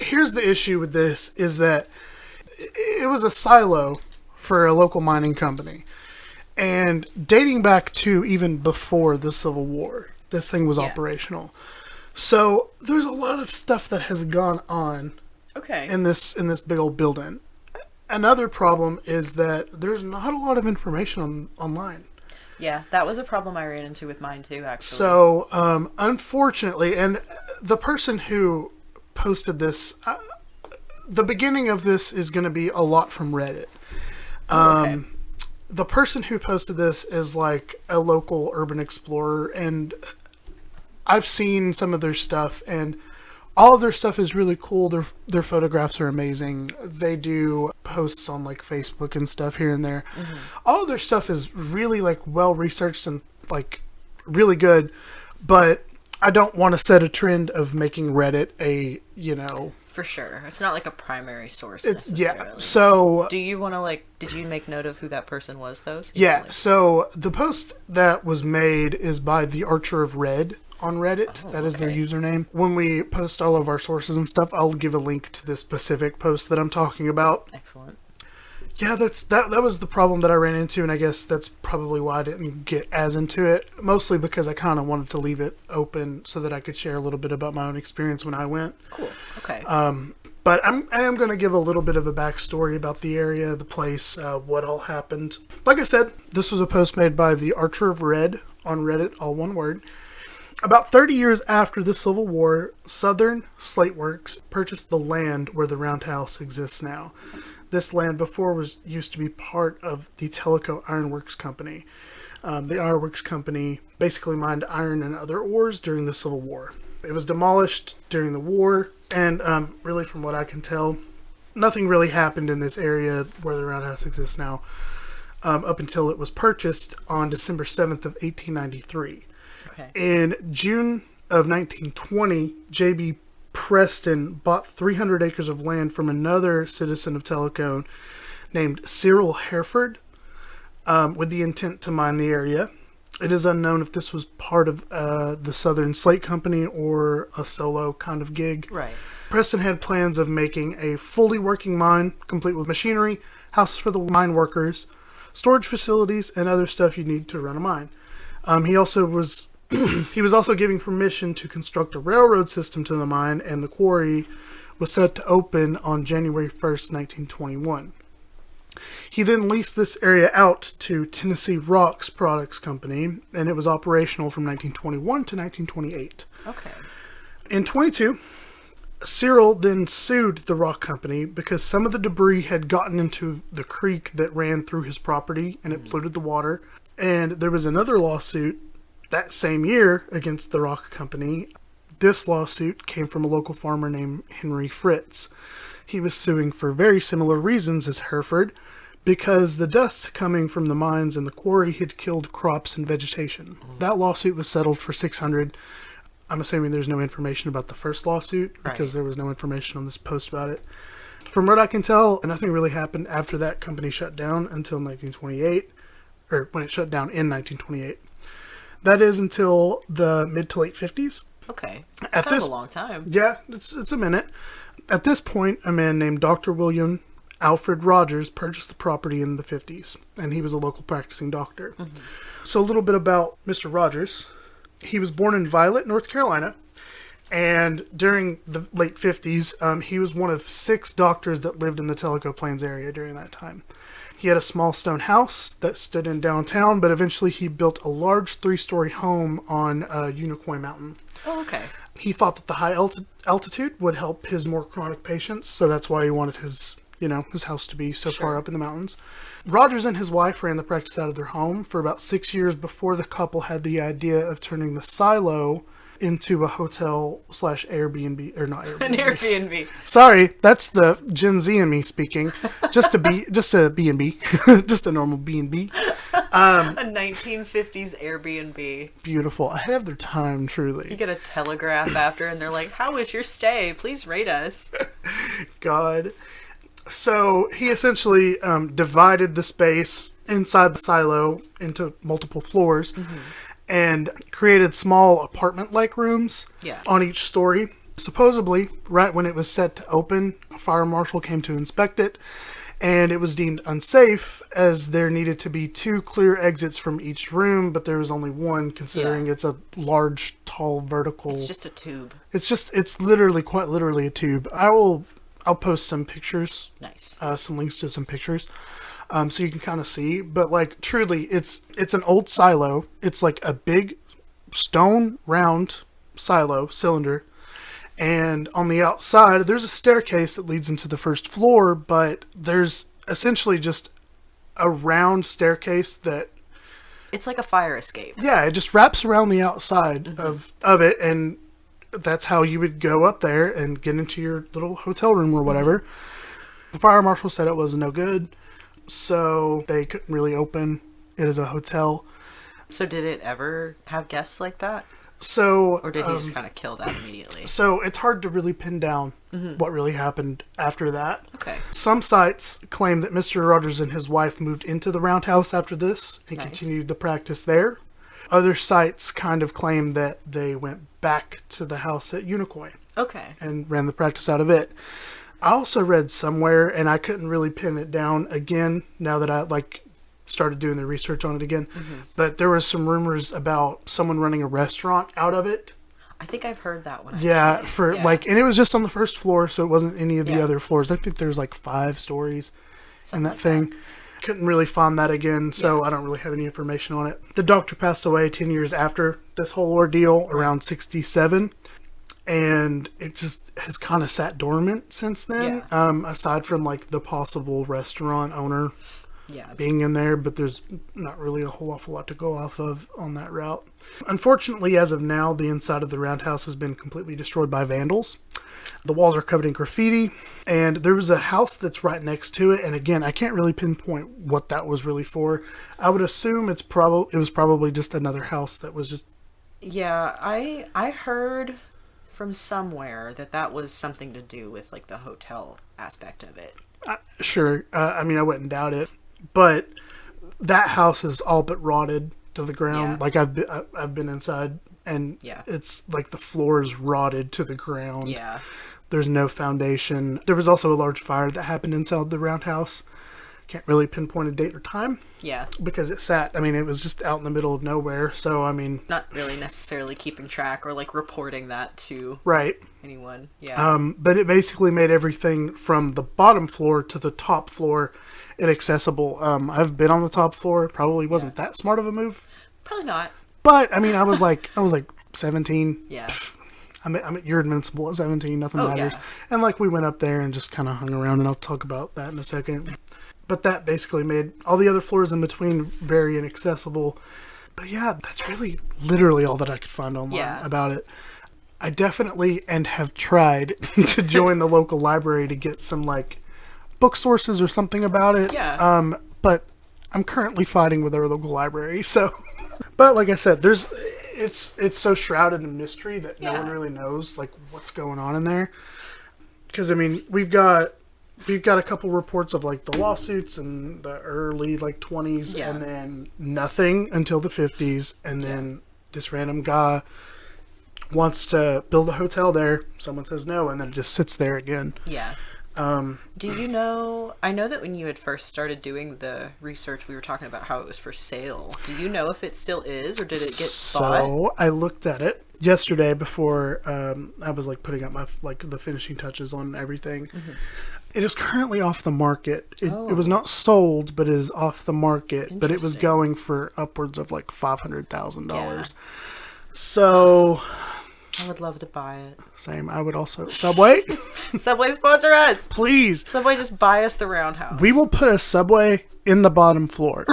Here's the issue with this is that it was a silo for a local mining company. And dating back to even before the Civil War, this thing was operational. So there's a lot of stuff that has gone on in this big old building. Another problem is that there's not a lot of information online.
Yeah, that was a problem I ran into with mine too, actually.
So, unfortunately, and the person who posted this, the beginning of this is going to be a lot from Reddit. The person who posted this is like a local urban explorer, and I've seen some of their stuff, and all of their stuff is really cool. Their photographs are amazing. They do posts on like Facebook and stuff here and there. Mm-hmm. All of their stuff is really like well researched and like really good, but I don't want to set a trend of making Reddit a,
For sure. It's not like a primary source necessarily.
Yeah, so...
Do you want to, did you make note of who that person was, though?
So the post that was made is by the Archer of Red on Reddit. That is their username. When we post all of our sources and stuff, I'll give a link to this specific post that I'm talking about.
Excellent.
Yeah, that was the problem that I ran into, and I guess that's probably why I didn't get as into it. Mostly because I kind of wanted to leave it open so that I could share a little bit about my own experience when I went.
Cool. Okay.
But I am going to give a little bit of a backstory about the area, the place, what all happened. Like I said, this was a post made by the Archer of Red on Reddit, all one word. About 30 years after the Civil War, Southern Slate Works purchased the land where the roundhouse exists now. This land before used to be part of the Tellico Ironworks Company. The Ironworks Company basically mined iron and other ores during the Civil War. It was demolished during the war, and really from what I can tell, nothing really happened in this area where the roundhouse exists now up until it was purchased on December 7th of 1893.
Okay.
In June of 1920, J.B. Preston bought 300 acres of land from another citizen of Tellico named Cyril Hereford with the intent to mine the area. It is unknown if this was part of the Southern Slate Company or a solo kind of gig.
Right.
Preston had plans of making a fully working mine, complete with machinery, houses for the mine workers, storage facilities, and other stuff you need to run a mine. He was also giving permission to construct a railroad system to the mine, and the quarry was set to open on January 1st, 1921. He then leased this area out to Tennessee Rocks Products Company, and it was operational from 1921 to 1928.
Okay.
In 22, Cyril then sued the rock company because some of the debris had gotten into the creek that ran through his property and it polluted the water. And there was another lawsuit that same year against the rock company. This lawsuit came from a local farmer named Henry Fritz. He was suing for very similar reasons as Hereford, because the dust coming from the mines and the quarry had killed crops and vegetation. That lawsuit was settled for $600. I'm assuming there's no information about the first lawsuit because there was no information on this post about it. From what I can tell, nothing really happened after that company shut down until 1928, or when it shut down in 1928. That is until the mid to late 50s.
Okay.
At
Kind
this,
of a long time.
Yeah, it's a minute. At this point, a man named Dr. William Alfred Rogers purchased the property in the 50s, and he was a local practicing doctor. Mm-hmm. So a little bit about Mr. Rogers. He was born in Violet, North Carolina, and during the late 50s, he was one of 6 doctors that lived in the Tellico Plains area during that time. He had a small stone house that stood in downtown, but eventually he built a large 3-story home on Unicoi Mountain.
Oh, okay.
He thought that the high altitude would help his more chronic patients, so that's why he wanted his house to be so far up in the mountains. Rogers and his wife ran the practice out of their home for about 6 years before the couple had the idea of turning the silo into a hotel / Airbnb, or not Airbnb.
An Airbnb.
Sorry, that's the Gen Z in me speaking. Just a B&B, just a normal B&B.
A 1950s Airbnb.
Beautiful. Ahead of their time, truly.
You get a telegraph after, and they're like, "How was your stay? Please rate us."
God. So he essentially divided the space inside the silo into multiple floors and created small apartment-like rooms on each story. Supposedly, right when it was set to open, a fire marshal came to inspect it, and it was deemed unsafe as there needed to be 2 clear exits from each room, but there was only one considering it's a large, tall, vertical...
It's just a tube.
It's literally, quite literally a tube. I'll post some pictures.
Nice.
Some links to some pictures. So you can kind of see. But, like, truly, it's an old silo. It's like a big stone round silo cylinder. And on the outside, there's a staircase that leads into the first floor, but there's essentially just a round staircase that...
It's like a fire escape.
Yeah, it just wraps around the outside of it, and that's how you would go up there and get into your little hotel room or whatever. The fire marshal said it was no good, so they couldn't really open it as a hotel.
So did it ever have guests like that?
So,
or did he just kind of kill that immediately?
So it's hard to really pin down what really happened after that.
Okay.
Some sites claim that Mr. Rogers and his wife moved into the roundhouse after this and continued the practice there. Other sites kind of claim that they went back to the house at Unicoi.
Okay.
And ran the practice out of it. I also read somewhere, and I couldn't really pin it down again now that I started doing the research on it again, but there was some rumors about someone running a restaurant out of it.
I think I've heard that one.
Yeah, and it was just on the first floor, so it wasn't any of the other floors. I think there's 5 stories in that thing. Couldn't really find that again, so I don't really have any information on it. The doctor passed away 10 years after this whole ordeal, around 67, and it just has kind of sat dormant since then, aside from the possible restaurant owner being in there, but there's not really a whole awful lot to go off of on that route. Unfortunately, as of now, the inside of the roundhouse has been completely destroyed by vandals. The walls are covered in graffiti, and there was a house that's right next to it, and again, I can't really pinpoint what that was really for. I would assume it was probably just another house that was just...
Yeah, I heard from somewhere that was something to do with the hotel aspect of it.
Sure. I mean, I wouldn't doubt it. But that house is all but rotted to the ground. I've been inside, and it's the floor is rotted to the ground. Yeah. There's no foundation. There was also a large fire that happened inside the roundhouse. Can't really pinpoint a date or time.
Yeah.
Because it was just out in the middle of nowhere. So,
not really necessarily keeping track or like reporting that to anyone. Yeah.
But it basically made everything from the bottom floor to the top floor inaccessible. I've been on the top floor. Probably wasn't that smart of a move.
Probably not.
But, I was like 17.
Yeah.
You're invincible at 17. Nothing matters.
Yeah.
And like we went up there and just kind of hung around, and I'll talk about that in a second. But that basically made all the other floors in between very inaccessible. But yeah, that's really literally all that I could find online about it. I definitely have tried to join the local library to get some like book sources or something about it.
Yeah.
But I'm currently fighting with our local library. So, but like I said, it's so shrouded in mystery that no one really knows like what's going on in there. Because we've got a couple reports of like the lawsuits in the early like 20s and then nothing until the 50s, and then this random guy wants to build a hotel there. Someone says no, and then it just sits there again. Yeah.
Do you know, I know that when you had first started doing the research, we were talking about how it was for sale. Do you know if it still is, or did it get bought?
So I looked at it yesterday before I was like putting up my like the finishing touches on everything. Mm-hmm. It is currently off the market. It was not sold, but it is off the market. But it was going for upwards of like $500,000. So
I would love to buy it.
Same. I would also. Subway?
Subway sponsor us.
Please.
Subway, just buy us the Roundhouse.
We will put a Subway in the bottom floor.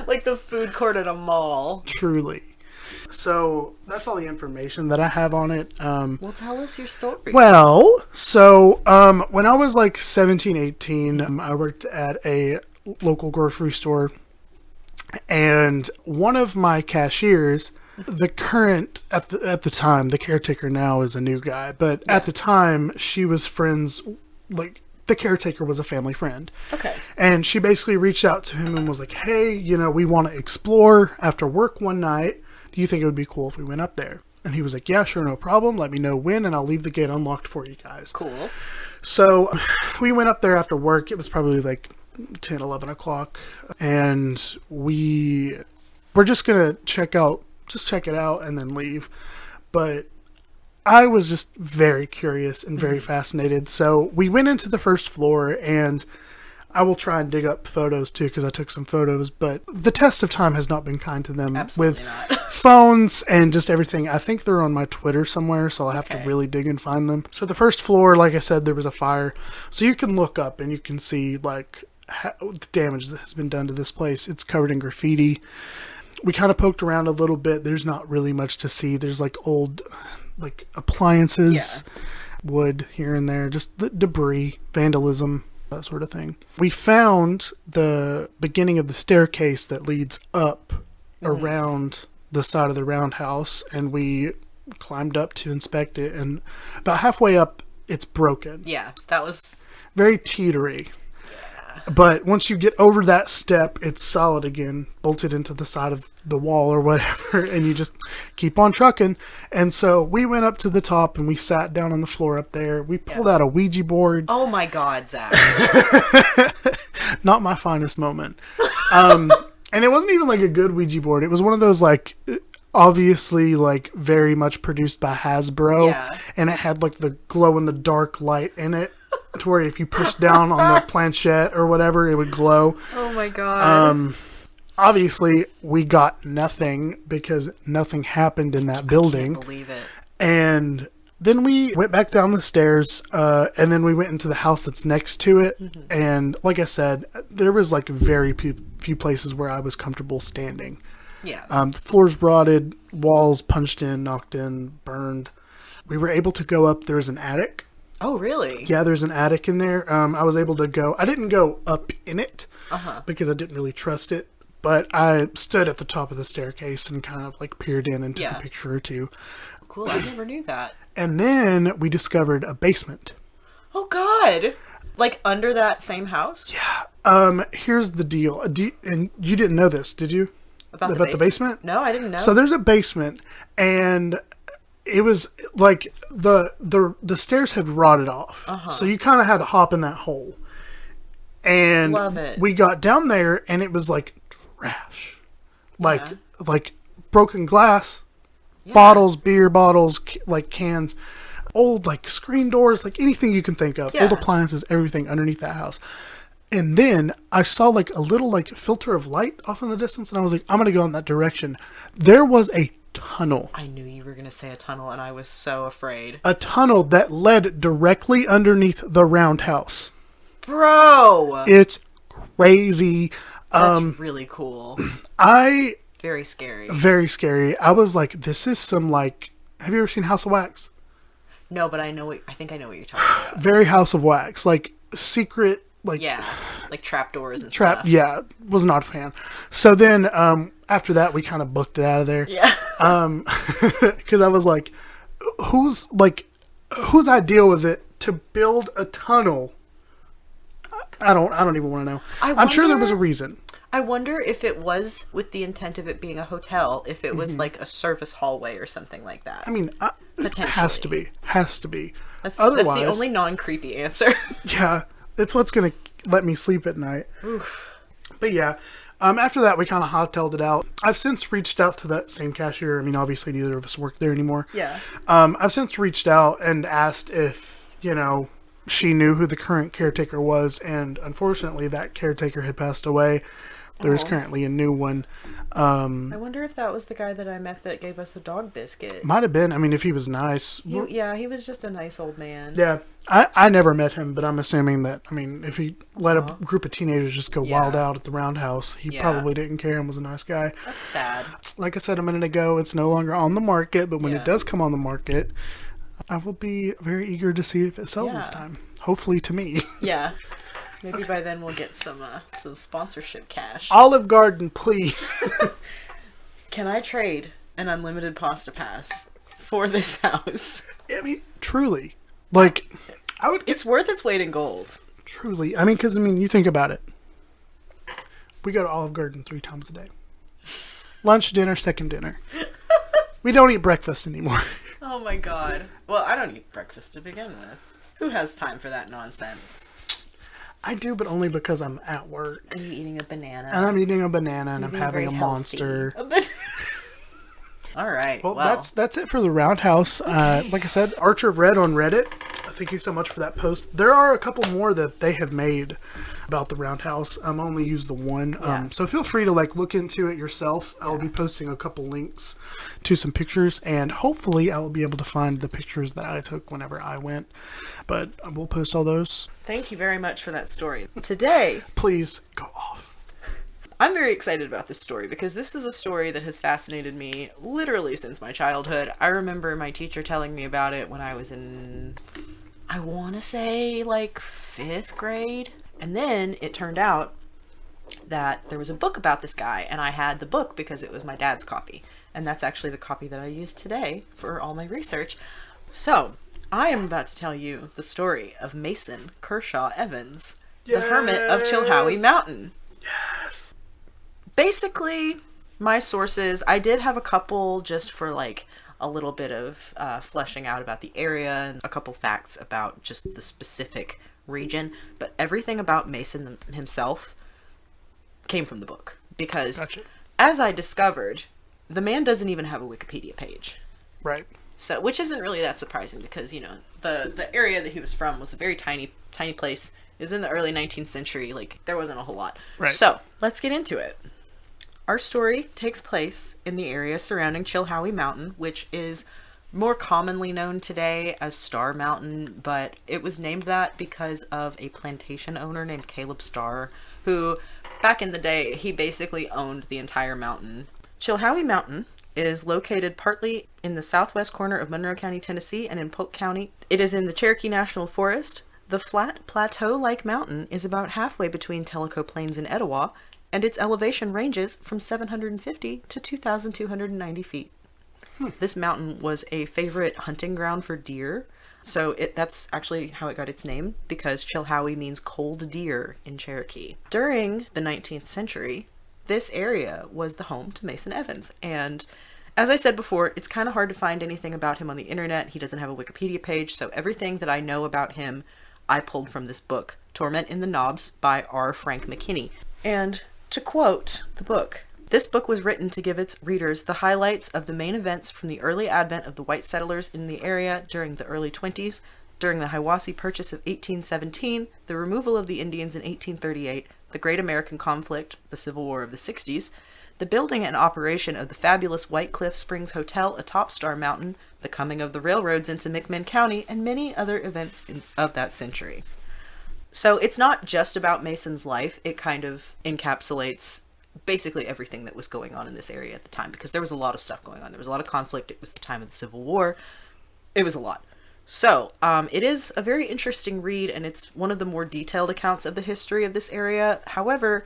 Like the food court at a mall.
Truly. So that's all the information that I have on it.
Well, tell us your story.
Well, so when I was like 17, 18, I worked at a local grocery store, and one of my cashiers, the current at the time, the caretaker now is a new guy, but at the time she was friends, like the caretaker was a family friend. Okay. And she basically reached out to him and was like, "Hey, we want to explore after work one night. Do you think it would be cool if we went up there?" And he was like, "Yeah, sure, no problem. Let me know when, and I'll leave the gate unlocked for you guys." Cool. So we went up there after work. It was probably like 10, 11 o'clock. And we were just going to check it out and then leave. But I was just very curious and very fascinated. So we went into the first floor, and I will try and dig up photos too, because I took some photos, but the test of time has not been kind to them. Absolutely with not. Phones and just everything. I think they're on my Twitter somewhere, so I'll have to really dig and find them. So the first floor, like I said, there was a fire. So you can look up and you can see like the damage that has been done to this place. It's covered in graffiti. We kind of poked around a little bit. There's not really much to see. There's like old like appliances, wood here and there, just the debris, vandalism, that sort of thing. We found the beginning of the staircase that leads up around the side of the roundhouse, and we climbed up to inspect it, and about halfway up it's broken.
Yeah, that was
very teetery. But once you get over that step, it's solid again, bolted into the side of the wall or whatever, and you just keep on trucking. And so we went up to the top, and we sat down on the floor up there. We pulled out a Ouija board.
Oh my God, Zach.
Not my finest moment. And it wasn't even like a good Ouija board. It was one of those like obviously like very much produced by Hasbro, and it had like the glow in the dark light in it, to where if you push down on the planchette or whatever, it would glow.
Oh my God.
Obviously, we got nothing because nothing happened in that building.
I can't believe it.
And then we went back down the stairs, and then we went into the house that's next to it. Mm-hmm. And like I said, there was like very few places where I was comfortable standing. Yeah. The floors rotted, walls punched in, knocked in, burned. We were able to go up. There's an attic.
Oh, really?
Yeah, there's an attic in there. I was able to go. I didn't go up in it because I didn't really trust it. But I stood at the top of the staircase and kind of like peered in and took a picture or two.
Cool, I never knew that.
And then we discovered a basement.
Oh, God. Like under that same house?
Yeah. Here's the deal. And you didn't know this, did you?
About
the basement?
No, I didn't know.
So there's a basement, and it was like the stairs had rotted off. So you kind of had to hop in that hole. And
Love it.
we got down there, and it was like trash. Like,
Yeah.
like broken glass,
Yeah.
bottles, beer bottles, like cans, old like screen doors, like anything you can think of.
Yeah.
Old appliances, everything underneath that house. And then I saw like a little like filter of light off in the distance, and I was like, I'm gonna go in that direction. There was a tunnel.
I knew you were going to say a tunnel, and I was so afraid.
A tunnel that led directly underneath the roundhouse.
Bro!
It's crazy.
That's really cool.
I
Very scary.
very scary. I was like, this is some like. Have you ever seen House of Wax?
No, but I think I know what you're talking about.
Very House of Wax, like secret, like
Yeah. Like trapdoors and
trap.
stuff.
Yeah, was not a fan. So then after that, we kind of booked it out of there.
Yeah.
Because I was like, whose idea was it to build a tunnel? I don't even want to know. I'm sure there was a reason.
I wonder if it was with the intent of it being a hotel, if it was like a service hallway or something like that.
I mean, it has to be. Has to be.
That's
Otherwise,
the only non-creepy answer.
yeah, it's what's gonna let me sleep at night. But yeah, after that we kind of hot-tailed it out. I've since reached out to that same cashier. I mean, obviously neither of us work there anymore.
Yeah.
I've since reached out and asked if she knew who the current caretaker was, and unfortunately that caretaker had passed away. There's currently a new one.
I wonder if that was the guy that I met that gave us a dog biscuit.
Might have been. I mean, if he was nice.
He was just a nice old man.
Yeah. I never met him, but I'm assuming that, I mean, if he let a group of teenagers just go wild out at the roundhouse, he probably didn't care and was a nice guy.
That's sad.
Like I said a minute ago, it's no longer on the market, but when
Yeah.
it does come on the market, I will be very eager to see if it sells this time. Hopefully to me.
Yeah. Maybe by then we'll get some sponsorship cash.
Olive Garden, please.
Can I trade an unlimited pasta pass for this house?
I mean, truly. Like, I would get...
It's worth its weight in gold.
Truly. I mean, because, you think about it. We go to Olive Garden 3 times a day. Lunch, dinner, second dinner. We don't eat breakfast anymore.
Oh my god. Well, I don't eat breakfast to begin with. Who has time for that nonsense?
I do, but only because I'm at work.
Are you eating a banana?
And I'm eating a banana, and
You're
I'm
being
having a
very
monster.
All right.
Well, that's it for the Roundhouse.
Okay.
Like I said, Archer of Red on Reddit. Thank you so much for that post. There are a couple more that they have made about the Roundhouse. I only used the one.
Yeah.
So feel free to look into it yourself. I will be posting a couple links to some pictures, and hopefully I will be able to find the pictures that I took whenever I went. But we'll post all those.
Thank you very much for that story. Today,
Please go off.
I'm very excited about this story because this is a story that has fascinated me literally since my childhood. I remember my teacher telling me about it when I was in, I want to say 5th grade. And then it turned out that there was a book about this guy, and I had the book because it was my dad's copy. And that's actually the copy that I used today for all my research. So, I am about to tell you the story of Mason Kershaw Evans, the hermit of Chilhowie Mountain.
Yes.
Basically, my sources, I did have a couple just for a little bit of fleshing out about the area and a couple facts about just the specific region, but everything about Mason himself came from the book because
Gotcha.
As I discovered, the man doesn't even have a Wikipedia page.
Right.
So, which isn't really that surprising because, the area that he was from was a very tiny place. It was in the early 19th century. There wasn't a whole lot.
Right.
So, let's get into it. Our story takes place in the area surrounding Chilhowie Mountain, which is more commonly known today as Star Mountain, but it was named that because of a plantation owner named Caleb Starr, who, back in the day, he basically owned the entire mountain. Chilhowie Mountain is located partly in the southwest corner of Monroe County, Tennessee, and in Polk County. It is in the Cherokee National Forest. The flat, plateau-like mountain is about halfway between Tellico Plains and Etowah, and its elevation ranges from 750 to 2,290 feet. This mountain was a favorite hunting ground for deer, so that's actually how it got its name, because Chilhowie means cold deer in Cherokee. During the 19th century, this area was the home to Mason Evans, and as I said before, it's kind of hard to find anything about him on the internet. He doesn't have a Wikipedia page, so everything that I know about him, I pulled from this book, Torment in the Knobs by R. Frank McKinney. And to quote the book, this book was written to give its readers the highlights of the main events from the early advent of the white settlers in the area during the early 20s, during the Hiwassee Purchase of 1817, the removal of the Indians in 1838, the Great American Conflict, the Civil War of the 60s, the building and operation of the fabulous White Cliff Springs Hotel atop Star Mountain, the coming of the railroads into McMinn County, and many other events of that century. So it's not just about Mason's life, it kind of encapsulates basically everything that was going on in this area at the time, because there was a lot of stuff going on. There was a lot of conflict. It was the time of the Civil War. It was a lot. So, it is a very interesting read, and it's one of the more detailed accounts of the history of this area. However,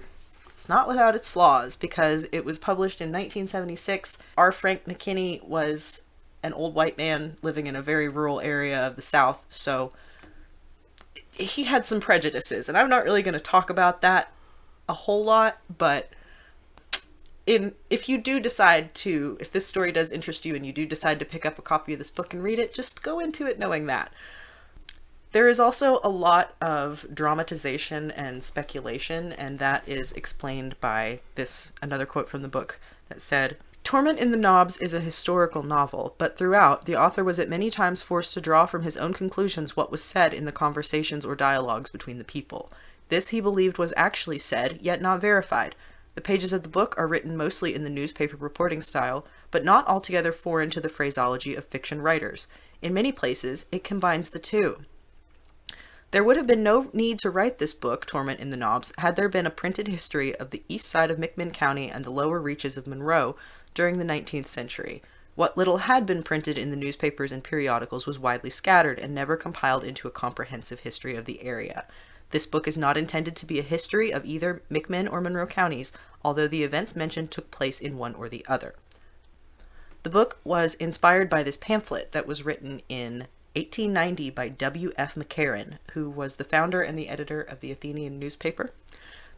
it's not without its flaws, because it was published in 1976. R. Frank McKinney was an old white man living in a very rural area of the South, so he had some prejudices, and I'm not really going to talk about that a whole lot, but if you do decide to, if this story does interest you and you do decide to pick up a copy of this book and read it, just go into it knowing that. There is also a lot of dramatization and speculation, and that is explained by another quote from the book that said, "Torment in the Knobs is a historical novel, but throughout, the author was at many times forced to draw from his own conclusions what was said in the conversations or dialogues between the people. This he believed was actually said, yet not verified. The pages of the book are written mostly in the newspaper reporting style, but not altogether foreign to the phraseology of fiction writers. In many places, it combines the two. There would have been no need to write this book, Torment in the Knobs, had there been a printed history of the east side of McMinn County and the lower reaches of Monroe during the 19th century. What little had been printed in the newspapers and periodicals was widely scattered and never compiled into a comprehensive history of the area. This book is not intended to be a history of either McMinn or Monroe counties, although the events mentioned took place in one or the other." The book was inspired by this pamphlet that was written in 1890 by W. F. McCarran, who was the founder and the editor of the Athenian newspaper.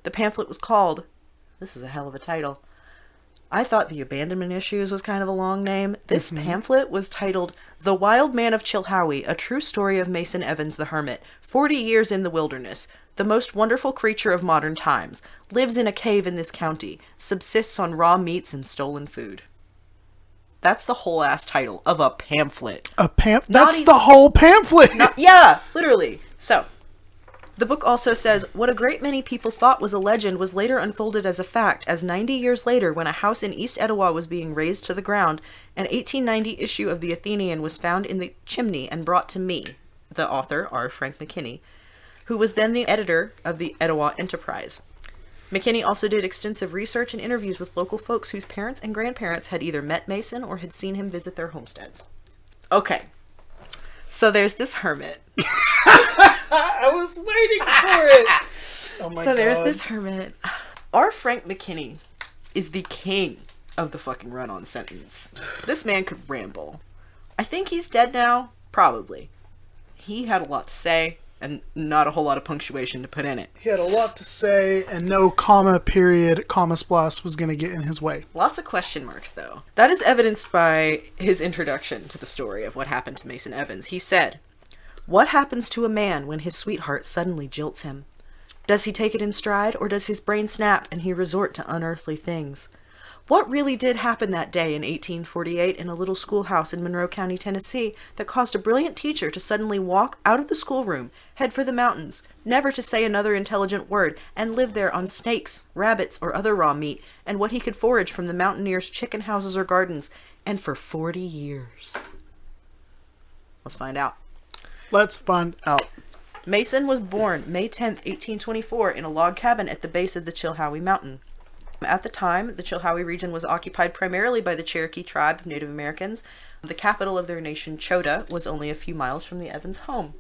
The pamphlet was called, this is a hell of a title, I thought the Abandonment Issues was kind of a long name. This pamphlet was titled The Wild Man of Chilhowie, A True Story of Mason Evans the Hermit, 40 Years in the Wilderness, the most wonderful creature of modern times, lives in a cave in this county, subsists on raw meats and stolen food. That's the whole ass title of a pamphlet.
That's the whole pamphlet!
Yeah, literally. So, the book also says, what a great many people thought was a legend was later unfolded as a fact, as 90 years later, when a house in East Etowah was being razed to the ground, an 1890 issue of the Athenian was found in the chimney and brought to me, the author, R. Frank McKinney, who was then the editor of the Etowah Enterprise. McKinney also did extensive research and interviews with local folks whose parents and grandparents had either met Mason or had seen him visit their homesteads. Okay. So there's this hermit.
I was waiting for it. Oh my God.
There's this hermit. R. Frank McKinney is the king of the fucking run-on sentence. This man could ramble. I think he's dead now. Probably. He had a lot to say, and not a whole lot of punctuation to put in it.
He had a lot to say, and no comma, period, comma splash was going to get in his way.
Lots of question marks, though. That is evidenced by his introduction to the story of what happened to Mason Evans. He said, "What happens to a man when his sweetheart suddenly jilts him? Does he take it in stride, or does his brain snap and he resort to unearthly things? What really did happen that day in 1848 in a little schoolhouse in Monroe County, Tennessee, that caused a brilliant teacher to suddenly walk out of the schoolroom, head for the mountains, never to say another intelligent word, and live there on snakes, rabbits, or other raw meat, and what he could forage from the mountaineers' chicken houses or gardens, and for 40 years? Let's find out.
Let's find out.
Mason was born May 10th, 1824, in a log cabin at the base of the Chilhowie Mountain. At the time, the Chilhowie region was occupied primarily by the Cherokee tribe of Native Americans. The capital of their nation, Chota, was only a few miles from the Evans home.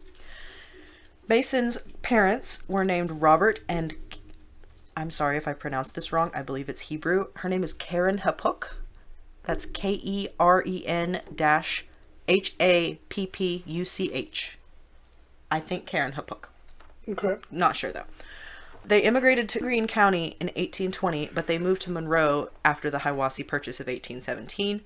Mason's parents were named Robert and... I'm sorry if I pronounced this wrong. I believe it's Hebrew. Her name is Karen Happuch. That's Keren-Happuch. I think Karen Happuch.
Okay.
Not sure, though. They immigrated to Greene County in 1820, but they moved to Monroe after the Hiwassee Purchase of 1817.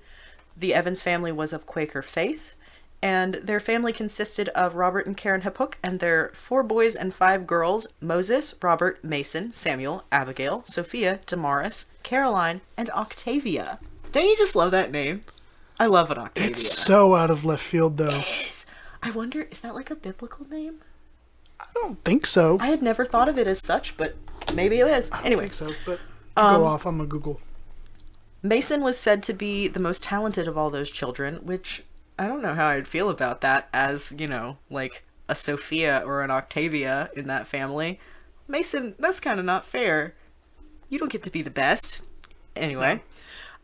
The Evans family was of Quaker faith, And their family consisted of Robert and Karen Hapuk and their 4 boys and 5 girls, Moses, Robert, Mason, Samuel, Abigail, Sophia, Damaris, Caroline, and Octavia. Don't you just love that name? I love an Octavia.
It's so out of left field, though.
It is. I wonder, is that like a biblical name?
I don't think so.
I had never thought of it as such, but maybe it is.
I don't
Anyway.
think so, but go off. I'm going to Google.
Mason was said to be the most talented of all those children, which I don't know how I'd feel about that as, you know, like a Sophia or an Octavia in that family. Mason, that's kind of not fair. You don't get to be the best. Anyway,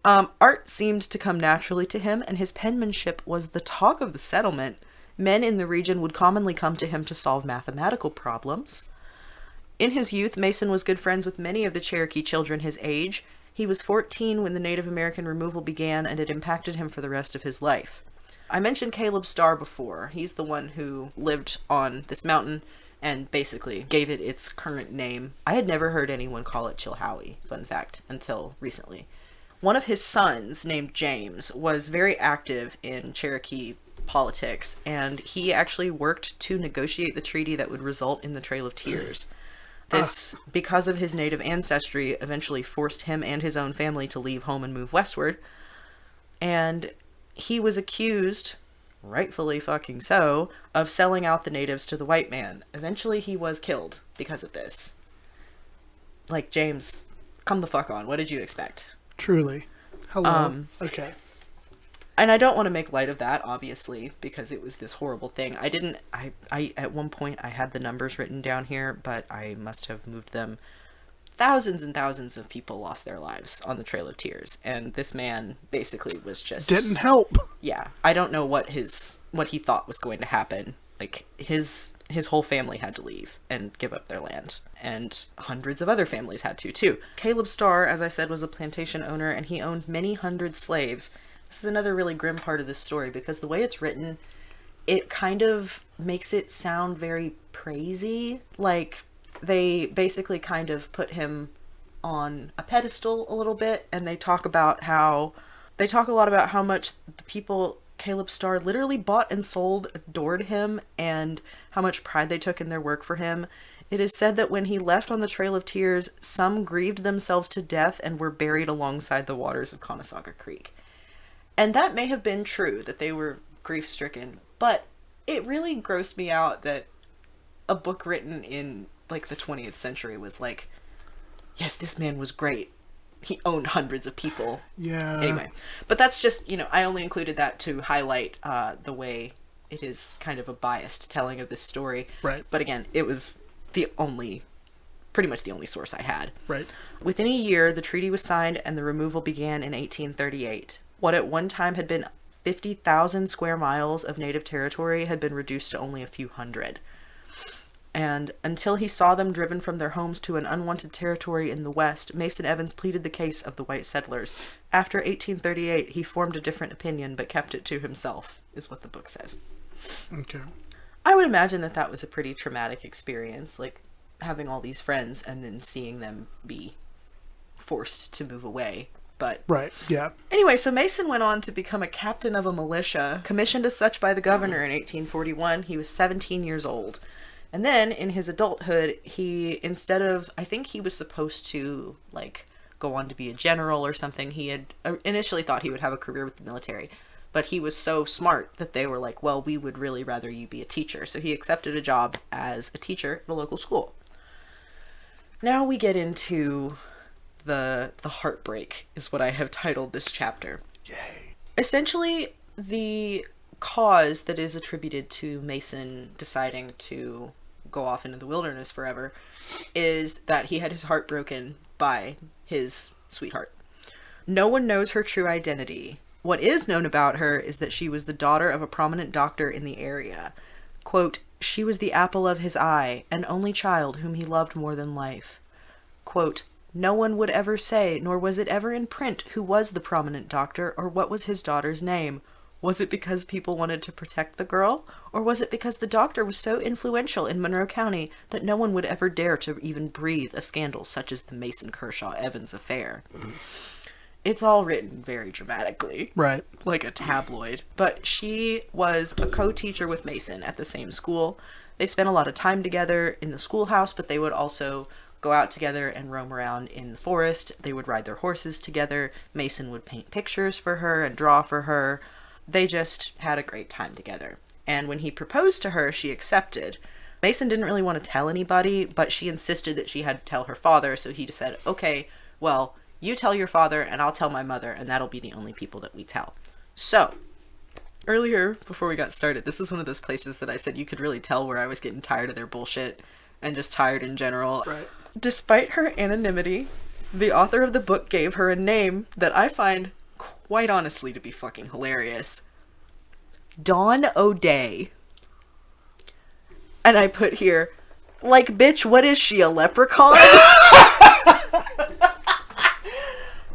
art seemed to come naturally to him, and his penmanship was the talk of the settlement. Men in the region would commonly come to him to solve mathematical problems. In his youth, Mason was good friends with many of the Cherokee children his age. He was 14 when the Native American removal began, and it impacted him for the rest of his life. I mentioned Caleb Starr before. He's the one who lived on this mountain and basically gave it its current name. I had never heard anyone call it Chilhowie, fun fact, until recently. One of his sons, named James, was very active in Cherokee politics, and he actually worked to negotiate the treaty that would result in the Trail of Tears. This, because of his native ancestry, eventually forced him and his own family to leave home and move westward. And he was accused, rightfully fucking so, of selling out the natives to the white man. Eventually he was killed because of this. Like, James, come the fuck on. What did you expect?
Truly. Hello. Okay.
And I don't want to make light of that, obviously, because it was this horrible thing. I at one point I had the numbers written down here, but I must have moved them. Thousands and thousands of people lost their lives on the Trail of Tears, and this man basically was just...
Didn't help.
Yeah. I don't know what he thought was going to happen. Like, his whole family had to leave and give up their land. And hundreds of other families had to, too. Caleb Starr, as I said, was a plantation owner, and he owned many hundred slaves. This is another really grim part of this story, because the way it's written, it kind of makes it sound very praisey. Like, they basically kind of put him on a pedestal a little bit, and they talk a lot about how much the people Caleb Starr literally bought and sold adored him, and how much pride they took in their work for him. It is said that when he left on the Trail of Tears, some grieved themselves to death and were buried alongside the waters of Conestoga Creek. And that may have been true, that they were grief-stricken, but it really grossed me out that a book written in, like, the 20th century was like, yes, this man was great. He owned hundreds of people.
Yeah.
Anyway, but that's just, I only included that to highlight the way it is kind of a biased telling of this story.
Right.
But again, it was pretty much the only source I had.
Right.
Within a year, the treaty was signed and the removal began in 1838. What at one time had been 50,000 square miles of native territory had been reduced to only a few hundred. And until he saw them driven from their homes to an unwanted territory in the west, Mason Evans pleaded the case of the white settlers. After 1838, he formed a different opinion, but kept it to himself, is what the book says.
Okay.
I would imagine that was a pretty traumatic experience, like having all these friends and then seeing them be forced to move away. But
right, yeah.
Anyway, so Mason went on to become a captain of a militia, commissioned as such by the governor in 1841. He was 17 years old. And then, in his adulthood, he, instead of, I think he was supposed to, like, go on to be a general or something. He had initially thought he would have a career with the military. But he was so smart that they were like, well, we would really rather you be a teacher. So he accepted a job as a teacher at a local school. Now we get into the heartbreak, is what I have titled this chapter.
Yay.
Essentially, the cause that is attributed to Mason deciding to go off into the wilderness forever is that he had his heart broken by his sweetheart. No one knows her true identity. What is known about her is that she was the daughter of a prominent doctor in the area. Quote, she was the apple of his eye, an only child whom he loved more than life. Quote, no one would ever say, nor was it ever in print, who was the prominent doctor or what was his daughter's name. Was it because people wanted to protect the girl? Or was it because the doctor was so influential in Monroe County that no one would ever dare to even breathe a scandal such as the Mason Kershaw Evans affair? it's all written very dramatically.
Right.
Like a tabloid. But she was a co-teacher with Mason at the same school. They spent a lot of time together in the schoolhouse, but they would also go out together and roam around in the forest. They would ride their horses together. Mason would paint pictures for her and draw for her. They just had a great time together. And when he proposed to her, she accepted. Mason didn't really want to tell anybody, but she insisted that she had to tell her father, so he just said, okay, well, you tell your father and I'll tell my mother, and that'll be the only people that we tell. So, earlier, before we got started, this is one of those places that I said you could really tell where I was getting tired of their bullshit and just tired in general.
Right.
Despite her anonymity, the author of the book gave her a name that I find quite honestly to be fucking hilarious. Dawn O'Day. And I put here, like, bitch, what is she, a leprechaun?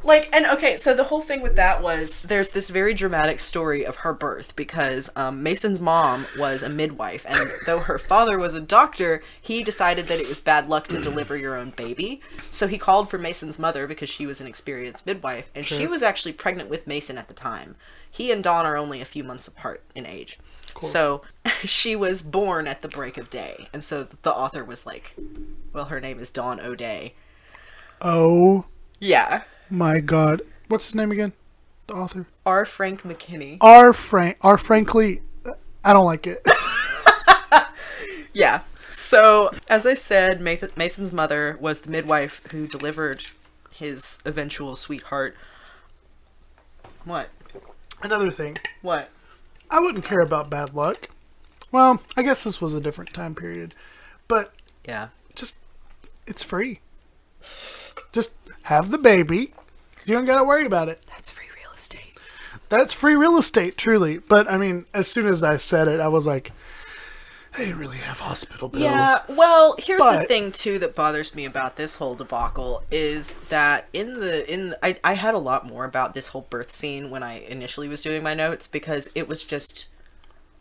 Like, and okay, so the whole thing with that was there's this very dramatic story of her birth because Mason's mom was a midwife, and though her father was a doctor, he decided that it was bad luck to deliver your own baby. So he called for Mason's mother because she was an experienced midwife, and she was actually pregnant with Mason at the time. He and Dawn are only a few months apart in age. Cool. So she was born at the break of day, and so the author was like, well, her name is Dawn O'Day.
Oh.
Yeah.
My God. What's his name again? The author?
R. Frank McKinney.
R. Frankly. I don't like it.
Yeah. So, as I said, Mason's mother was the midwife who delivered his eventual sweetheart. What?
Another thing.
What?
I wouldn't care about bad luck. Well, I guess this was a different time period. But,
yeah,
just, it's free. Just have the baby. You don't gotta worry about it.
That's free real estate.
That's free real estate, truly. But, I mean, as soon as I said it, I was like, they didn't really have hospital bills.
Yeah, well, here's the thing, too, that bothers me about this whole debacle is that I had a lot more about this whole birth scene when I initially was doing my notes because it was just...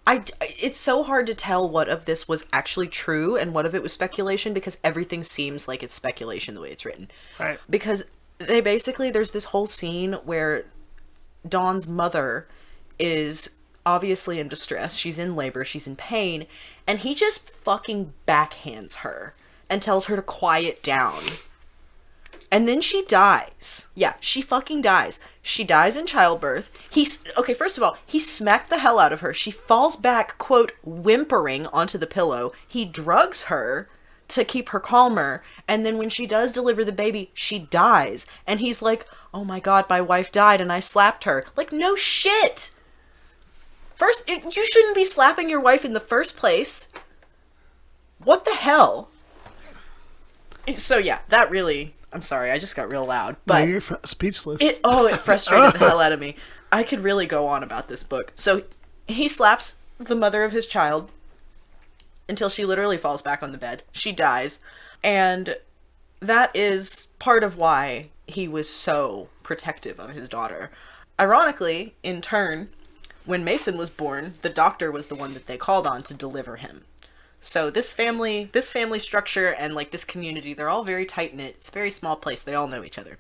it's so hard to tell what of this was actually true and what of it was speculation because everything seems like it's speculation the way it's written.
Right.
Because there's this whole scene where Dawn's mother is obviously in distress. She's in labor. She's in pain. And he just fucking backhands her and tells her to quiet down. And then she dies. Yeah, she fucking dies. She dies in childbirth. Okay, first of all, he smacked the hell out of her. She falls back, quote, whimpering onto the pillow. He drugs her to keep her calmer. And then when she does deliver the baby, she dies. And he's like, oh my God, my wife died and I slapped her. Like, no shit. First, you shouldn't be slapping your wife in the first place. What the hell? So yeah, that really... I'm sorry, I just got real loud. But
no, you're speechless.
It frustrated the hell out of me. I could really go on about this book. So he slaps the mother of his child until she literally falls back on the bed. She dies. And that is part of why he was so protective of his daughter. Ironically, in turn, when Mason was born, the doctor was the one that they called on to deliver him. So this family structure and like this community, they're all very tight-knit. It's a very small place. They all know each other.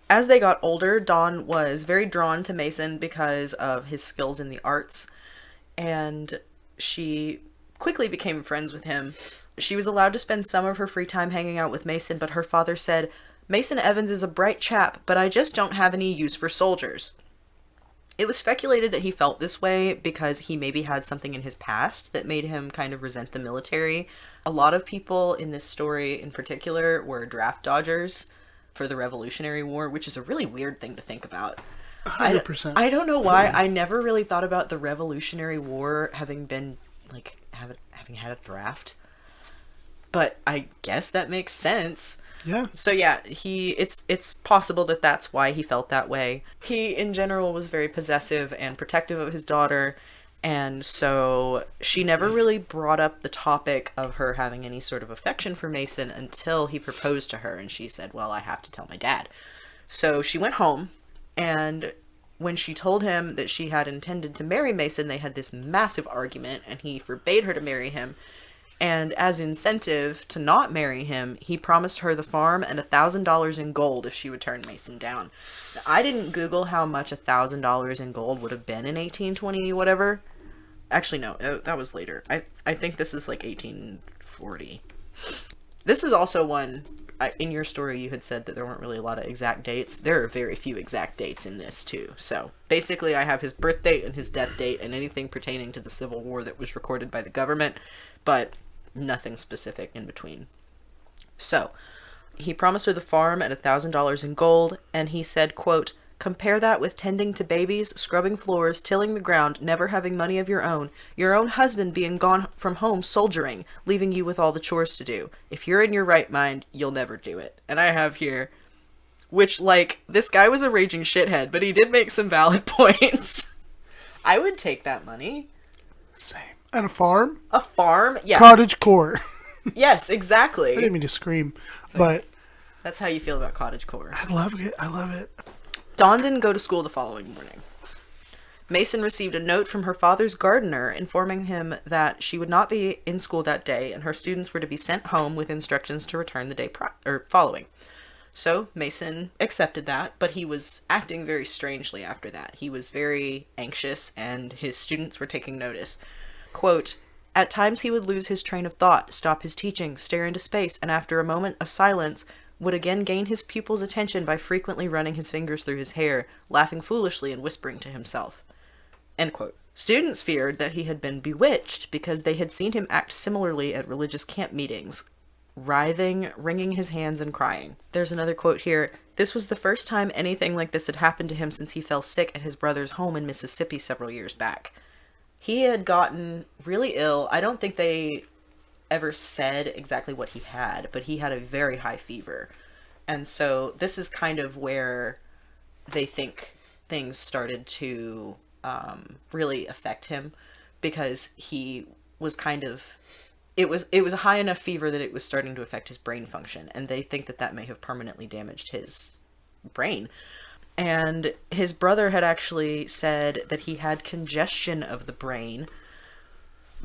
As they got older, Dawn was very drawn to Mason because of his skills in the arts, and she quickly became friends with him. She was allowed to spend some of her free time hanging out with Mason, but her father said, Mason Evans is a bright chap, but I just don't have any use for soldiers. It was speculated that he felt this way because he maybe had something in his past that made him kind of resent the military. A lot of people in this story in particular were draft dodgers for the Revolutionary War, which is a really weird thing to think about.
100%.
I don't know why. I never really thought about the Revolutionary War having been, like, having had a draft. But I guess that makes sense.
Yeah.
So yeah, it's possible that that's why he felt that way. He, in general, was very possessive and protective of his daughter, and so she never really brought up the topic of her having any sort of affection for Mason until he proposed to her, and she said, well, I have to tell my dad. So she went home, and when she told him that she had intended to marry Mason, they had this massive argument, and he forbade her to marry him. And as incentive to not marry him, he promised her the farm and $1,000 in gold if she would turn Mason down. Now, I didn't Google how much $1,000 in gold would have been in 1820 whatever. Actually, no, that was later. I think this is like 1840. This is also one, in your story you had said that there weren't really a lot of exact dates. There are very few exact dates in this too. So basically I have his birth date and his death date and anything pertaining to the Civil War that was recorded by the government, but nothing specific in between. So he promised her the farm and $1,000 in gold, and he said, quote, "Compare that with tending to babies, scrubbing floors, tilling the ground, never having money of your own husband being gone from home soldiering, leaving you with all the chores to do. If you're in your right mind, you'll never do it." And I have here, which, like, this guy was a raging shithead, but he did make some valid points. I would take that money.
Same. And a farm?
A farm? Yeah.
Cottage core.
Yes, exactly.
I didn't mean to scream, but...
That's how you feel about cottage core.
I love it. I love it.
Dawn didn't go to school the following morning. Mason received a note from her father's gardener informing him that she would not be in school that day and her students were to be sent home with instructions to return the day following. So Mason accepted that, but he was acting very strangely after that. He was very anxious and his students were taking notice. Quote, "At times he would lose his train of thought, stop his teaching, stare into space, and after a moment of silence would again gain his pupils' attention by frequently running his fingers through his hair, laughing foolishly and whispering to himself." End quote. Students feared that he had been bewitched because they had seen him act similarly at religious camp meetings, writhing, wringing his hands, and crying. There's another quote here. "This was the first time anything like this had happened to him since he fell sick at his brother's home in Mississippi several years back." He had gotten really ill. I don't think they ever said exactly what he had, but he had a very high fever. And so this is kind of where they think things started to really affect him, because he was kind of, it was a high enough fever that it was starting to affect his brain function, and they think that may have permanently damaged his brain. And his brother had actually said that he had congestion of the brain,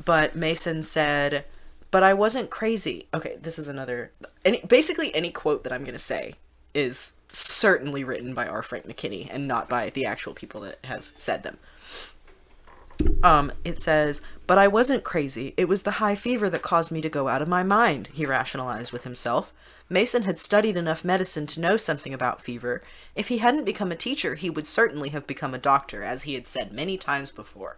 but Mason said, "But I wasn't crazy." Okay, this is another... basically any quote that I'm going to say is certainly written by R. Frank McKinney and not by the actual people that have said them. It says, "But I wasn't crazy. It was the high fever that caused me to go out of my mind," he rationalized with himself. Mason had studied enough medicine to know something about fever. If he hadn't become a teacher, he would certainly have become a doctor, as he had said many times before.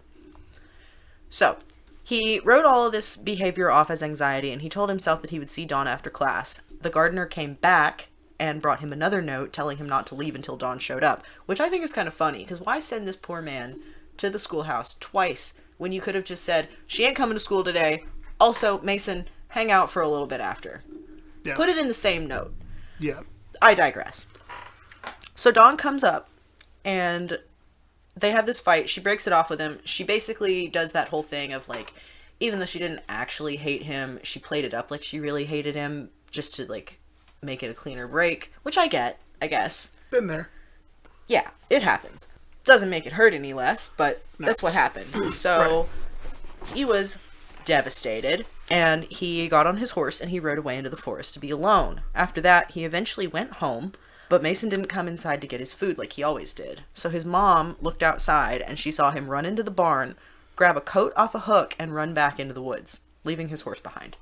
So, he wrote all of this behavior off as anxiety, and he told himself that he would see Dawn after class. The gardener came back and brought him another note telling him not to leave until Dawn showed up, which I think is kind of funny, because why send this poor man to the schoolhouse twice when you could have just said, "She ain't coming to school today. Also, Mason, hang out for a little bit after." Yeah. Put it in the same note.
Yeah.
I digress. So Dawn comes up, and they have this fight. She breaks it off with him. She basically does that whole thing of, like, even though she didn't actually hate him, she played it up like she really hated him just to, like, make it a cleaner break, which I get, I guess.
Been there.
Yeah, it happens. Doesn't make it hurt any less, but no. That's what happened. So he was devastated, and he got on his horse and he rode away into the forest to be alone. After that, he eventually went home, but Mason didn't come inside to get his food like he always did. So his mom looked outside and she saw him run into the barn, grab a coat off a hook, and run back into the woods, leaving his horse behind.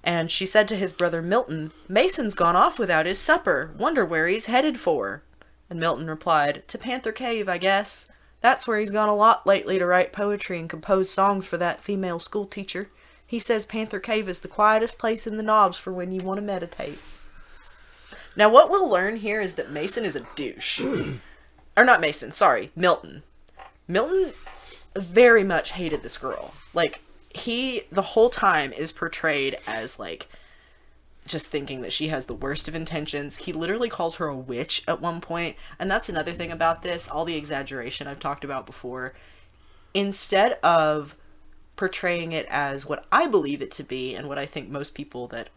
And she said to his brother Milton, "Mason's gone off without his supper. Wonder where he's headed for." And Milton replied, "To Panther Cave, I guess. That's where he's gone a lot lately to write poetry and compose songs for that female school teacher. He says Panther Cave is the quietest place in the knobs for when you want to meditate." Now, what we'll learn here is that Mason is a douche. Or not Mason, sorry, Milton. Milton very much hated this girl. Like, he, the whole time, is portrayed as, like, just thinking that she has the worst of intentions. He literally calls her a witch at one point, and that's another thing about this, all the exaggeration I've talked about before. Instead of portraying it as what I believe it to be, and what I think most people that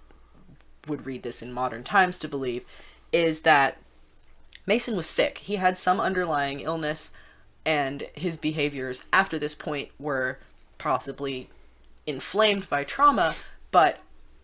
would read this in modern times to believe, is that Mason was sick. He had some underlying illness, and his behaviors after this point were possibly inflamed by trauma, But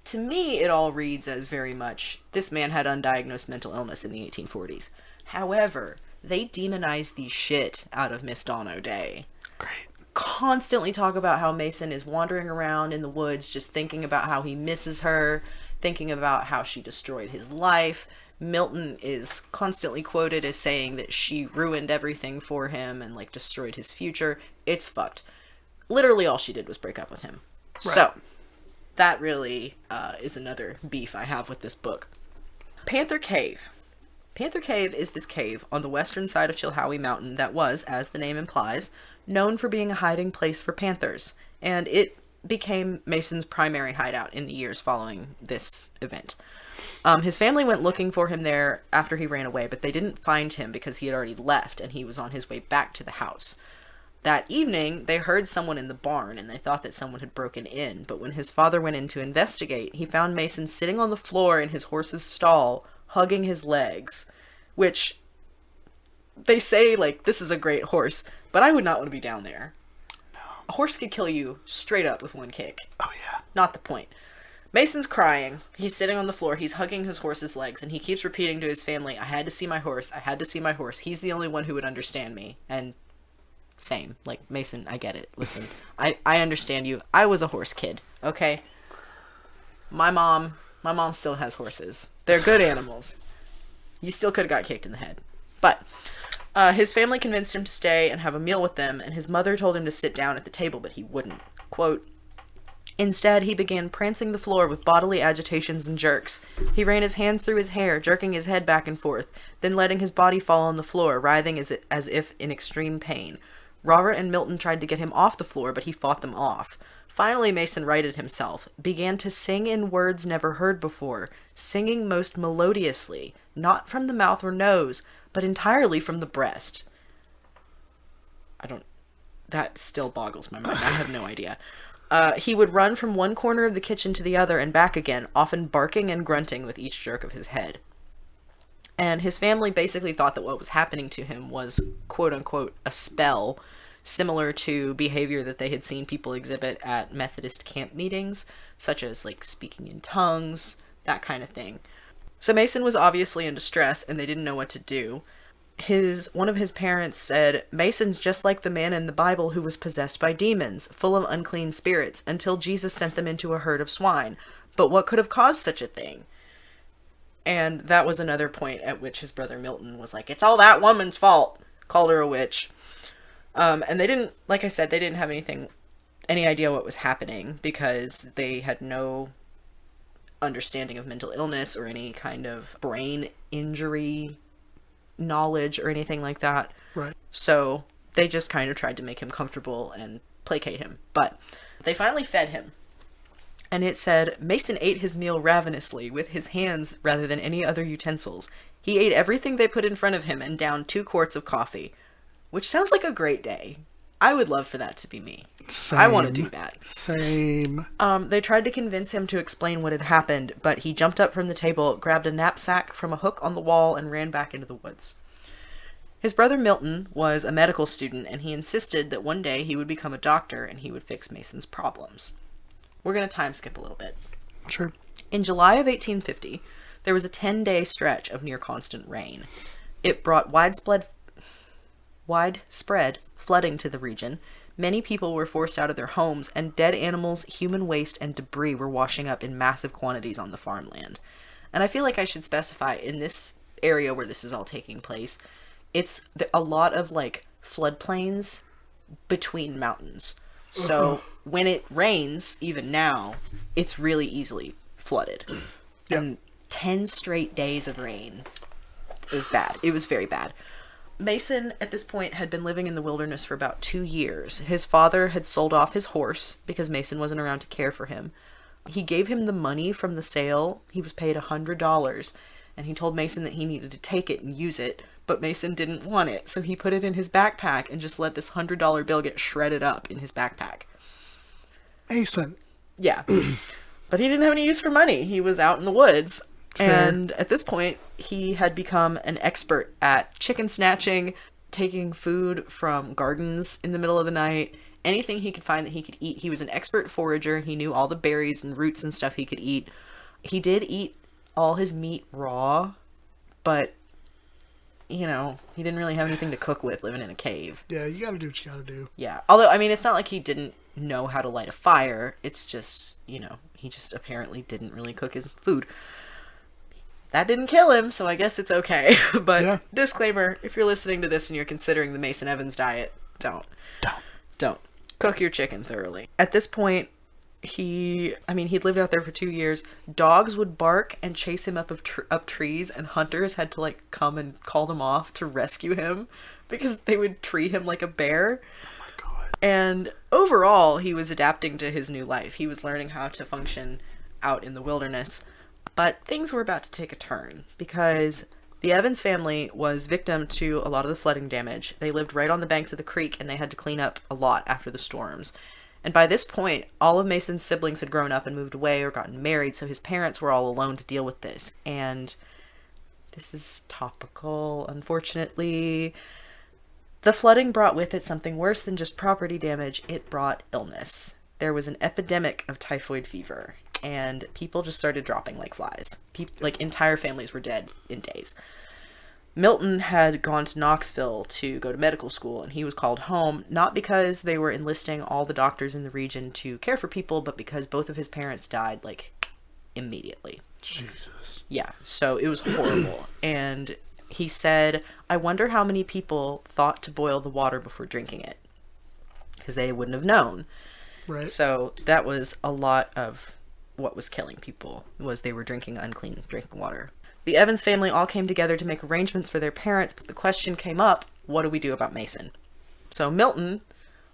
to me, it all reads as very much, this man had undiagnosed mental illness in the 1840s. However, they demonize the shit out of Miss Dawn O'Day.
Great.
Constantly talk about how Mason is wandering around in the woods just thinking about how he misses her, thinking about how she destroyed his life. Milton is constantly quoted as saying that she ruined everything for him and, like, destroyed his future. It's fucked. Literally all she did was break up with him. Right. So, that really is another beef I have with this book. Panther Cave. Panther Cave is this cave on the western side of Chilhowie Mountain that was, as the name implies, known for being a hiding place for panthers, and it became Mason's primary hideout in the years following this event. His family went looking for him there after he ran away, but they didn't find him because he had already left and he was on his way back to the house. That evening, they heard someone in the barn and they thought that someone had broken in, but when his father went in to investigate, he found Mason sitting on the floor in his horse's stall, hugging his legs, which they say, like, this is a great horse, but I would not want to be down there.
No.
A horse could kill you straight up with one kick.
Oh, yeah.
Not the point. Mason's crying. He's sitting on the floor. He's hugging his horse's legs, and he keeps repeating to his family, I had to see my horse. I had to see my horse. He's the only one who would understand me. And same. Like, Mason, I get it. Listen, I understand you. I was a horse kid, okay? My mom still has horses. They're good animals. You still could have got kicked in the head. But his family convinced him to stay and have a meal with them, and his mother told him to sit down at the table, but he wouldn't. Quote, instead, he began prancing the floor with bodily agitations and jerks. He ran his hands through his hair, jerking his head back and forth, then letting his body fall on the floor, writhing as if in extreme pain. Robert and Milton tried to get him off the floor, but he fought them off. Finally, Mason righted himself, began to sing in words never heard before, singing most melodiously, not from the mouth or nose, but entirely from the breast. That still boggles my mind. I have no idea. He would run from one corner of the kitchen to the other and back again, often barking and grunting with each jerk of his head. And his family basically thought that what was happening to him was, quote-unquote, a spell, similar to behavior that they had seen people exhibit at Methodist camp meetings, such as, like, speaking in tongues, that kind of thing. So Mason was obviously in distress, and they didn't know what to do. One of his parents said, Mason's just like the man in the Bible who was possessed by demons, full of unclean spirits, until Jesus sent them into a herd of swine. But what could have caused such a thing? And that was another point at which his brother Milton was like, it's all that woman's fault. Called her a witch. And they didn't, like I said, they didn't have any idea what was happening because they had no understanding of mental illness or any kind of brain injury knowledge or anything like that.
Right.
So they just kind of tried to make him comfortable and placate him. But they finally fed him. And it said, Mason ate his meal ravenously with his hands rather than any other utensils. He ate everything they put in front of him and downed 2 quarts of coffee. Which sounds like a great day. I would love for that to be me.
Same.
I want to do that.
Same.
They tried to convince him to explain what had happened, but he jumped up from the table, grabbed a knapsack from a hook on the wall, and ran back into the woods. His brother Milton was a medical student, and he insisted that one day he would become a doctor and he would fix Mason's problems. We're going to time skip a little bit.
Sure.
In July of 1850, there was a 10-day stretch of near constant rain. It brought widespread flooding to the region. Many people were forced out of their homes, and dead animals, human waste, and debris were washing up in massive quantities on the farmland. And I feel like I should specify, in this area where this is all taking place, it's a lot of, like, floodplains between mountains. So when it rains, even now, it's really easily flooded.
Yep.
And 10 straight days of rain. It was bad. It was very bad. Mason, at this point, had been living in the wilderness for about 2 years. His father had sold off his horse because Mason wasn't around to care for him. He gave him the money from the sale. He was paid $100, and he told Mason that he needed to take it and use it, but Mason didn't want it, so he put it in his backpack and just let this $100 bill get shredded up in his backpack.
Mason.
Yeah. But he didn't have any use for money. He was out in the woods.
Fair.
And at this point, he had become an expert at chicken snatching, taking food from gardens in the middle of the night, anything he could find that he could eat. He was an expert forager. He knew all the berries and roots and stuff he could eat. He did eat all his meat raw, but, you know, he didn't really have anything to cook with living in a cave.
Yeah, you gotta do what you gotta do.
Yeah. Although, I mean, it's not like he didn't know how to light a fire. It's just, you know, he just apparently didn't really cook his food. That didn't kill him, so I guess it's okay. But
yeah.
Disclaimer, if you're listening to this and you're considering the Mason Evans diet, don't. Cook your chicken thoroughly. At this point, he'd lived out there for 2 years. Dogs would bark and chase him up trees, and hunters had to, like, come and call them off to rescue him because they would treat him like a bear.
Oh my God.
And overall, he was adapting to his new life. He was learning how to function out in the wilderness. But things were about to take a turn because the Evans family was victim to a lot of the flooding damage. They lived right on the banks of the creek, and they had to clean up a lot after the storms. And by this point, all of Mason's siblings had grown up and moved away or gotten married, so his parents were all alone to deal with this. And this is topical, unfortunately. The flooding brought with it something worse than just property damage. It brought illness. There was an epidemic of typhoid fever, and people just started dropping like flies. Like, entire families were dead in days. Milton had gone to Knoxville to go to medical school, and he was called home, not because they were enlisting all the doctors in the region to care for people, but because both of his parents died, like, immediately.
Jesus.
Yeah, so it was horrible. And he said, I wonder how many people thought to boil the water before drinking it, because they wouldn't have known.
Right.
So that was a lot of what was killing people, was they were drinking unclean drinking water. The Evans family all came together to make arrangements for their parents, but the question came up, what do we do about Mason? So Milton,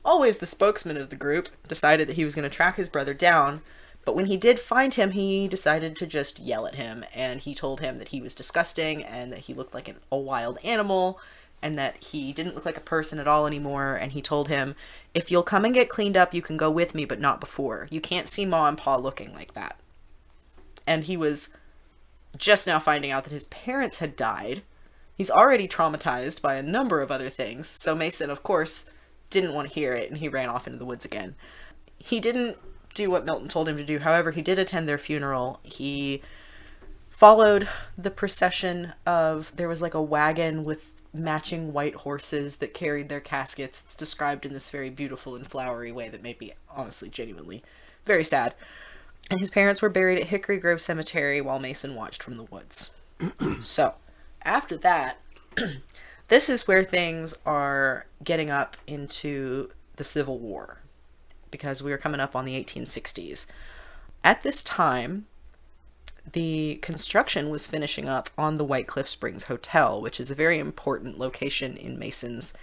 always the spokesman of the group, decided that he was going to track his brother down, but when he did find him, he decided to just yell at him, and he told him that he was disgusting, and that he looked like a wild animal, and that he didn't look like a person at all anymore, and he told him, if you'll come and get cleaned up, you can go with me, but not before. You can't see Ma and Pa looking like that. And he was just now finding out that his parents had died. He's already traumatized by a number of other things, so Mason, of course, didn't want to hear it, and he ran off into the woods again. He didn't do what Milton told him to do. However, he did attend their funeral. He followed the procession there was like a wagon with matching white horses that carried their caskets. It's described in this very beautiful and flowery way that made me, honestly, genuinely very sad. And his parents were buried at Hickory Grove Cemetery while Mason watched from the woods. So, after that, this is where things are getting up into the Civil War, because we are coming up on the 1860s. At this time, the construction was finishing up on the White Cliff Springs Hotel, which is a very important location in Mason's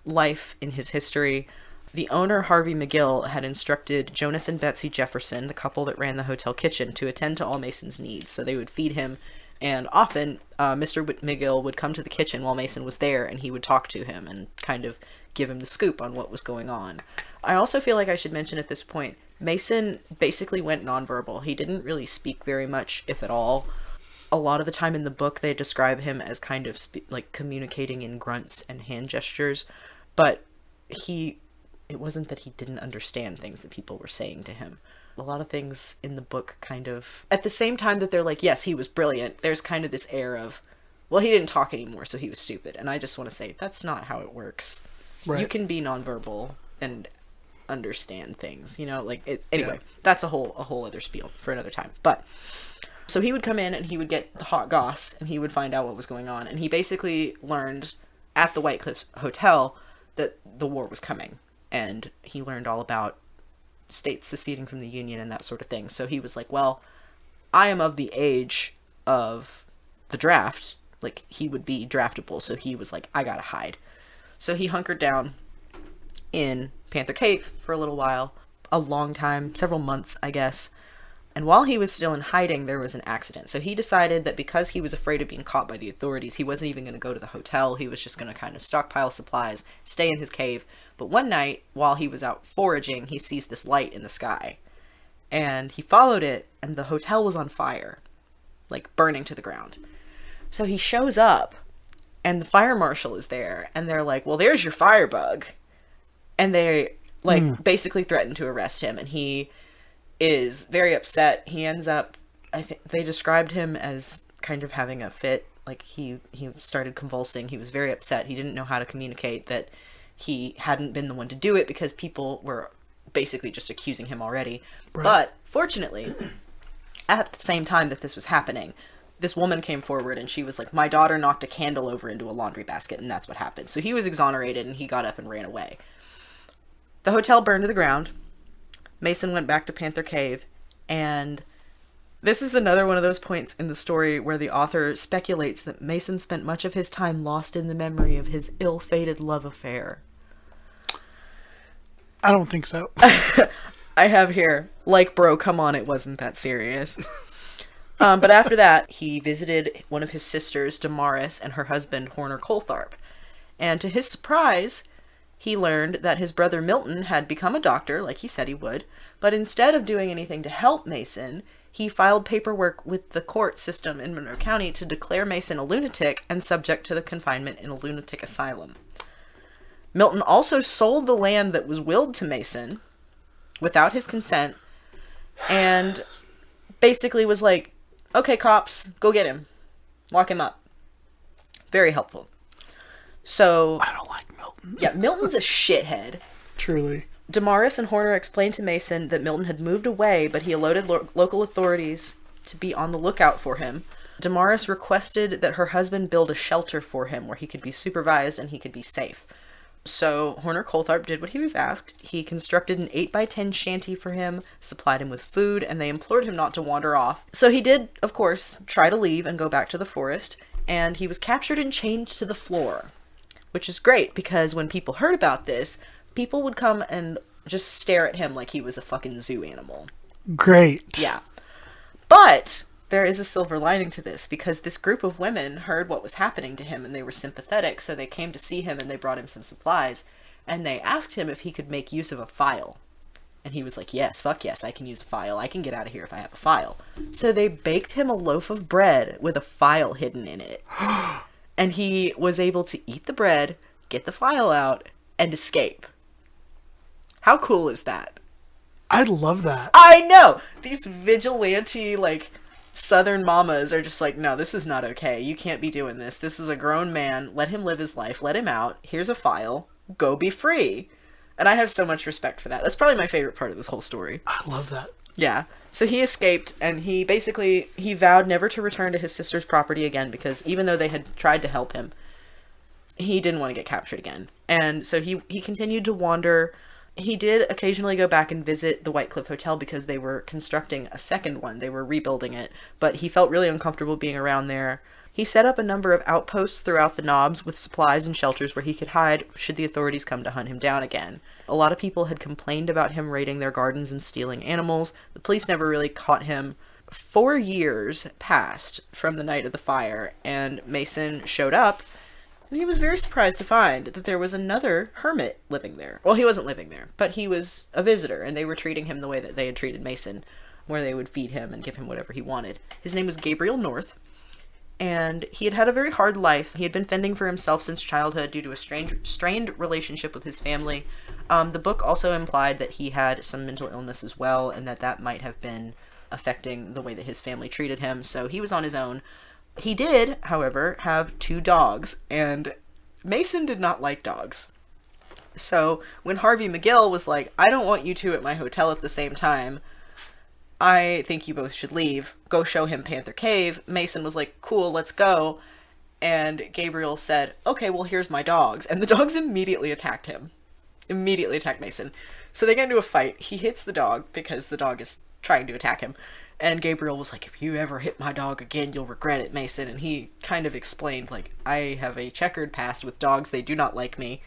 life, in his history. The owner, Harvey McGill, had instructed Jonas and Betsy Jefferson, the couple that ran the hotel kitchen, to attend to all Mason's needs. So they would feed him, and often Mr. McGill would come to the kitchen while Mason was there, and he would talk to him and kind of give him the scoop on what was going on. I also feel like I should mention at this point, Mason basically went nonverbal. He didn't really speak very much, if at all. A lot of the time in the book, they describe him as kind of like communicating in grunts and hand gestures, but it wasn't that he didn't understand things that people were saying to him. A lot of things in the book kind of, at the same time that they're like, yes, he was brilliant, there's kind of this air of, well, he didn't talk anymore, so he was stupid. And I just want to say, that's not how it works. Right. You can be nonverbal and understand things, you know, like anyway, yeah. That's a whole other spiel for another time. But so he would come in and he would get the hot goss and he would find out what was going on, and he basically learned at the White Cliff Hotel that the war was coming, and he learned all about states seceding from the Union and that sort of thing. So he was like, well, I am of the age of the draft, like he would be draftable, so he was like, I gotta hide. So he hunkered down in Panther Cave for a little while, a long time, several months, I guess. And while he was still in hiding, there was an accident. So he decided that because he was afraid of being caught by the authorities, he wasn't even going to go to the hotel. He was just going to kind of stockpile supplies, stay in his cave. But one night, while he was out foraging, he sees this light in the sky. And he followed it, and the hotel was on fire, like burning to the ground. So he shows up, and the fire marshal is there, and they're like, well, there's your firebug. And they like basically threatened to arrest him, and he is very upset. He ends up, I think they described him as kind of having a fit, like he started convulsing. He was very upset. He didn't know how to communicate that he hadn't been the one to do it because people were basically just accusing him already. Right. But fortunately, at the same time that this was happening, this woman came forward and she was like, my daughter knocked a candle over into a laundry basket, and that's what happened. So he was exonerated and he got up and ran away. The hotel burned to the ground. Mason went back to Panther Cave, and this is another one of those points in the story where the author speculates that Mason spent much of his time lost in the memory of his ill-fated love affair.
I don't think so.
I have here, like, bro, come on, it wasn't that serious. But after that, he visited one of his sisters, Damaris, and her husband, Horner Coltharp. And to his surprise, he learned that his brother Milton had become a doctor, like he said he would, but instead of doing anything to help Mason, he filed paperwork with the court system in Monroe County to declare Mason a lunatic and subject to the confinement in a lunatic asylum. Milton also sold the land that was willed to Mason without his consent, and basically was like, okay, cops, go get him. Lock him up. Very helpful. So
I don't like Milton.
Yeah, Milton's a shithead.
Truly.
Damaris and Horner explained to Mason that Milton had moved away, but he alerted local authorities to be on the lookout for him. Damaris requested that her husband build a shelter for him where he could be supervised and he could be safe. So Horner Coltharp did what he was asked. He constructed an 8x10 shanty for him, supplied him with food, and they implored him not to wander off. So he did, of course, try to leave and go back to the forest, and he was captured and chained to the floor. Which is great, because when people heard about this, people would come and just stare at him like he was a fucking zoo animal.
Great.
Yeah. But there is a silver lining to this, because this group of women heard what was happening to him and they were sympathetic, so they came to see him and they brought him some supplies, and they asked him if he could make use of a file. And he was like, yes, fuck yes, I can use a file. I can get out of here if I have a file. So they baked him a loaf of bread with a file hidden in it. And he was able to eat the bread, get the file out, and escape. How cool is that?
I love that.
I know! These vigilante, like, Southern mamas are just like, no, this is not okay. You can't be doing this. This is a grown man. Let him live his life. Let him out. Here's a file. Go be free. And I have so much respect for that. That's probably my favorite part of this whole story.
I love that.
Yeah. So he escaped, and he vowed never to return to his sister's property again, because even though they had tried to help him, he didn't want to get captured again. And so he continued to wander. He did occasionally go back and visit the White Cliff Hotel because they were constructing a second one. They were rebuilding it, but he felt really uncomfortable being around there. He set up a number of outposts throughout the knobs with supplies and shelters where he could hide should the authorities come to hunt him down again. A lot of people had complained about him raiding their gardens and stealing animals. The police never really caught him. 4 years passed from the night of the fire, and Mason showed up, and he was very surprised to find that there was another hermit living there. Well, he wasn't living there, but he was a visitor, and they were treating him the way that they had treated Mason, where they would feed him and give him whatever he wanted. His name was Gabriel North, and he had had a very hard life. He had been fending for himself since childhood due to a strained relationship with his family. The book also implied that he had some mental illness as well, and that might have been affecting the way that his family treated him, so he was on his own. He did, however, have 2 dogs, and Mason did not like dogs. So when Harvey McGill was like, I don't want you 2 at my hotel at the same time, I think you both should leave. Go show him Panther Cave. Mason was like, cool, let's go. And Gabriel said, okay, well, here's my dogs. And the dogs immediately attacked him. Immediately attacked Mason. So they get into a fight. He hits the dog because the dog is trying to attack him. And Gabriel was like, if you ever hit my dog again, you'll regret it, Mason. And he kind of explained, like, I have a checkered past with dogs. They do not like me.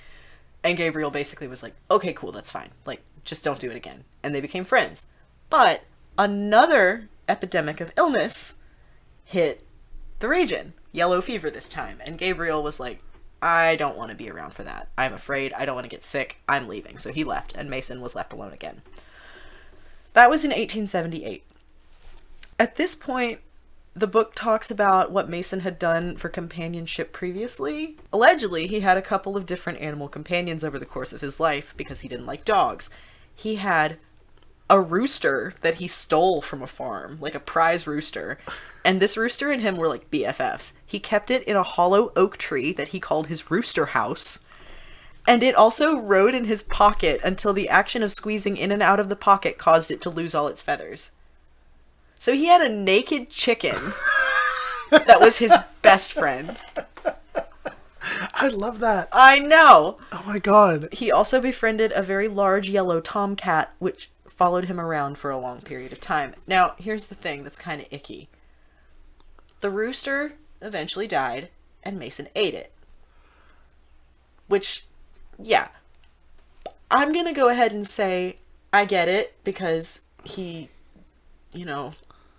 And Gabriel basically was like, okay, cool, that's fine. Like, just don't do it again. And they became friends. But another epidemic of illness hit the region. Yellow fever this time. And Gabriel was like, I don't want to be around for that. I'm afraid. I don't want to get sick. I'm leaving. So he left, and Mason was left alone again. That was in 1878. At this point, The book talks about what Mason had done for companionship previously. Allegedly, he had a couple of different animal companions over the course of his life because he didn't like dogs. He had a rooster that he stole from a farm, like a prize rooster. And this rooster and him were like BFFs. He kept it in a hollow oak tree that he called his rooster house. And it also rode in his pocket until the action of squeezing in and out of the pocket caused it to lose all its feathers. So he had a naked chicken that was his best friend.
I love that.
I know.
Oh my god.
He also befriended a very large yellow tomcat, which followed him around for a long period of time. Now, here's the thing that's kind of icky. The rooster eventually died, and Mason ate it. Which, yeah. I'm gonna go ahead and say I get it, because he, you know,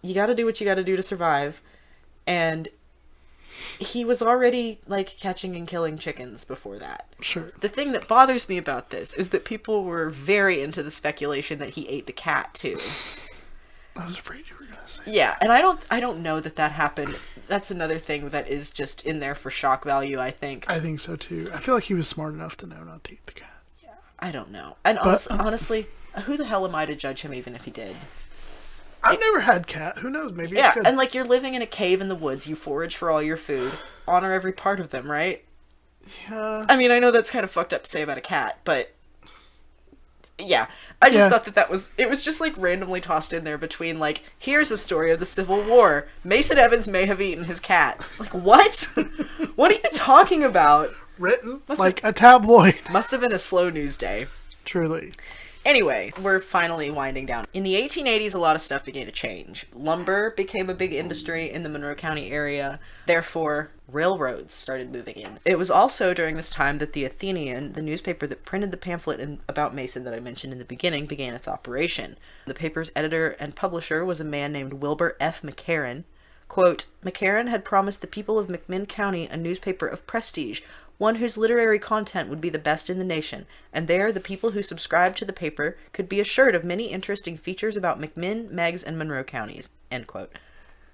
you gotta do what you gotta do to survive. And he was already, like, catching and killing chickens before that.
Sure.
The thing that bothers me about this is that people were very into the speculation that he ate the cat, too.
I was afraid you were gonna say
Yeah, and I don't know that happened. That's another thing that is just in there for shock value, I think.
I think so, too. I feel like he was smart enough to know not to eat the cat.
Yeah, I don't know. And honestly, who the hell am I to judge him even if he did?
I've never had cat. Who knows? Maybe
yeah,
it's good.
And like you're living in a cave in the woods, you forage for all your food. Honor every part of them, right?
Yeah.
I mean, I know that's kind of fucked up to say about a cat, but yeah. I just thought that it was just like randomly tossed in there between like, here's a story of the Civil War. Mason Evans may have eaten his cat. Like, what? What are you talking about?
Written like a tabloid.
Must have been a slow news day.
Truly.
Anyway, we're finally winding down. In the 1880s, a lot of stuff began to change. Lumber became a big industry in the Monroe County area. Therefore, railroads started moving in. It was also during this time that the Athenian, the newspaper that printed the pamphlet about Mason that I mentioned in the beginning, began its operation. The paper's editor and publisher was a man named Wilbur F. McCarran. Quote, McCarran had promised the people of McMinn County a newspaper of prestige, one whose literary content would be the best in the nation, and there the people who subscribed to the paper could be assured of many interesting features about McMinn, Meigs, and Monroe counties. End quote.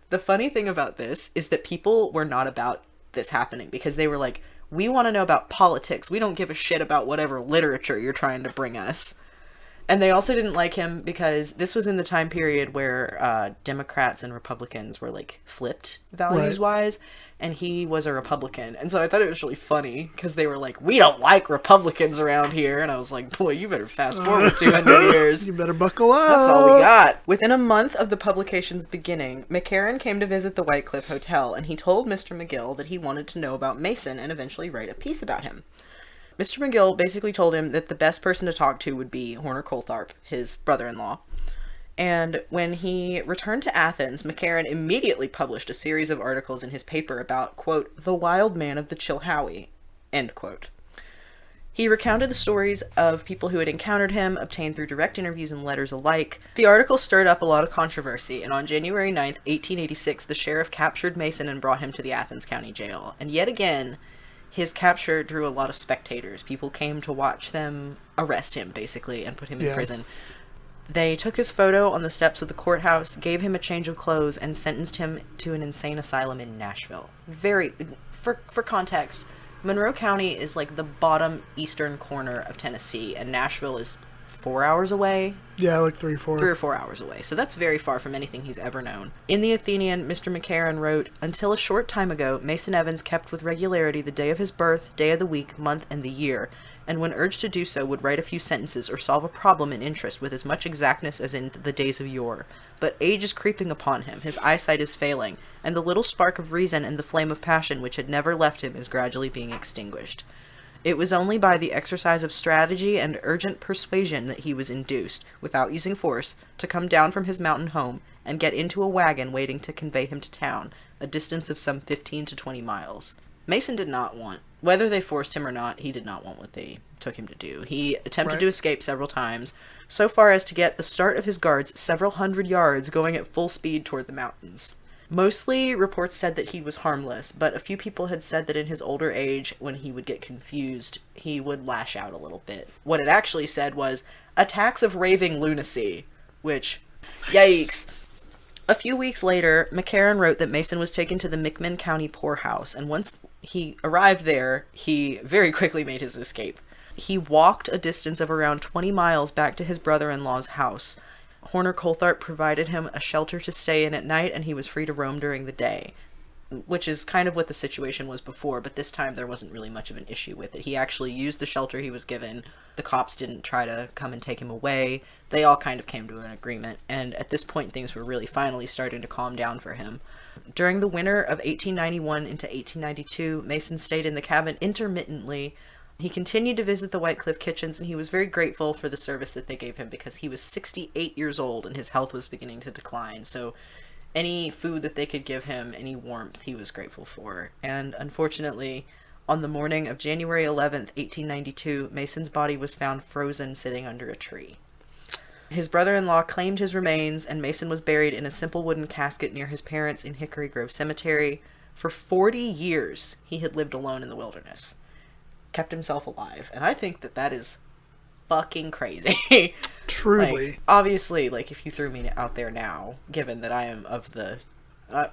The funny thing about this is that people were not about this happening, because they were like, we want to know about politics. We don't give a shit about whatever literature you're trying to bring us. And they also didn't like him because this was in the time period where Democrats and Republicans were like flipped values-wise, and he was a Republican. And so I thought it was really funny because they were like, we don't like Republicans around here. And I was like, boy, you better fast forward 200 years.
You better buckle up.
That's all we got. Within a month of the publication's beginning, McCarran came to visit the White Cliff Hotel, and he told Mr. McGill that he wanted to know about Mason and eventually write a piece about him. Mr. McGill basically told him that the best person to talk to would be Horner Coltharp, his brother-in-law. And when he returned to Athens, McCarran immediately published a series of articles in his paper about, quote, the wild man of the Chilhowie, end quote. He recounted the stories of people who had encountered him, obtained through direct interviews and letters alike. The article stirred up a lot of controversy, and on January 9th, 1886, the sheriff captured Mason and brought him to the Athens County Jail. And yet again, his capture drew a lot of spectators. People came to watch them arrest him, basically, and put him in prison. They took his photo on the steps of the courthouse, gave him a change of clothes, and sentenced him to an insane asylum in Nashville. For context, Monroe County is like the bottom eastern corner of Tennessee, and Nashville is 4 hours away.
Yeah, like 3 or
4 hours away. So that's very far from anything he's ever known. In the Athenian, Mr. McCarran wrote, until a short time ago, Mason Evans kept with regularity the day of his birth, day of the week, month, and the year, and when urged to do so would write a few sentences or solve a problem in interest with as much exactness as in the days of yore. But age is creeping upon him, his eyesight is failing, and the little spark of reason and the flame of passion which had never left him is gradually being extinguished. It was only by the exercise of strategy and urgent persuasion that he was induced, without using force, to come down from his mountain home and get into a wagon waiting to convey him to town, a distance of some 15 to 20 miles. Mason did not want, whether they forced him or not, he did not want what they took him to do. He attempted to escape several times, so far as to get the start of his guards several hundred yards going at full speed toward the mountains. Mostly, reports said that he was harmless, but a few people had said that in his older age, when he would get confused, he would lash out a little bit. What it actually said was, attacks of raving lunacy, which, yikes. A few weeks later, McCarran wrote that Mason was taken to the McMinn County poorhouse, and once he arrived there, he very quickly made his escape. He walked a distance of around 20 miles back to his brother-in-law's house. Horner Coulthart provided him a shelter to stay in at night, and he was free to roam during the day, which is kind of what the situation was before, but this time there wasn't really much of an issue with it. He actually used the shelter he was given. The cops didn't try to come and take him away. They all kind of came to an agreement, and at this point things were really finally starting to calm down for him. During the winter of 1891 into 1892, Mason stayed in the cabin intermittently. He continued to visit the White Cliff Kitchens, and he was very grateful for the service that they gave him because he was 68 years old and his health was beginning to decline, so any food that they could give him, any warmth, he was grateful for. And unfortunately, on the morning of January 11th, 1892, Mason's body was found frozen sitting under a tree. His brother-in-law claimed his remains, and Mason was buried in a simple wooden casket near his parents in Hickory Grove Cemetery. For 40 years, he had lived alone in the wilderness, kept himself alive, and I think that that is fucking crazy.
Truly.
Like, obviously, like, if you threw me out there now, given that I am of the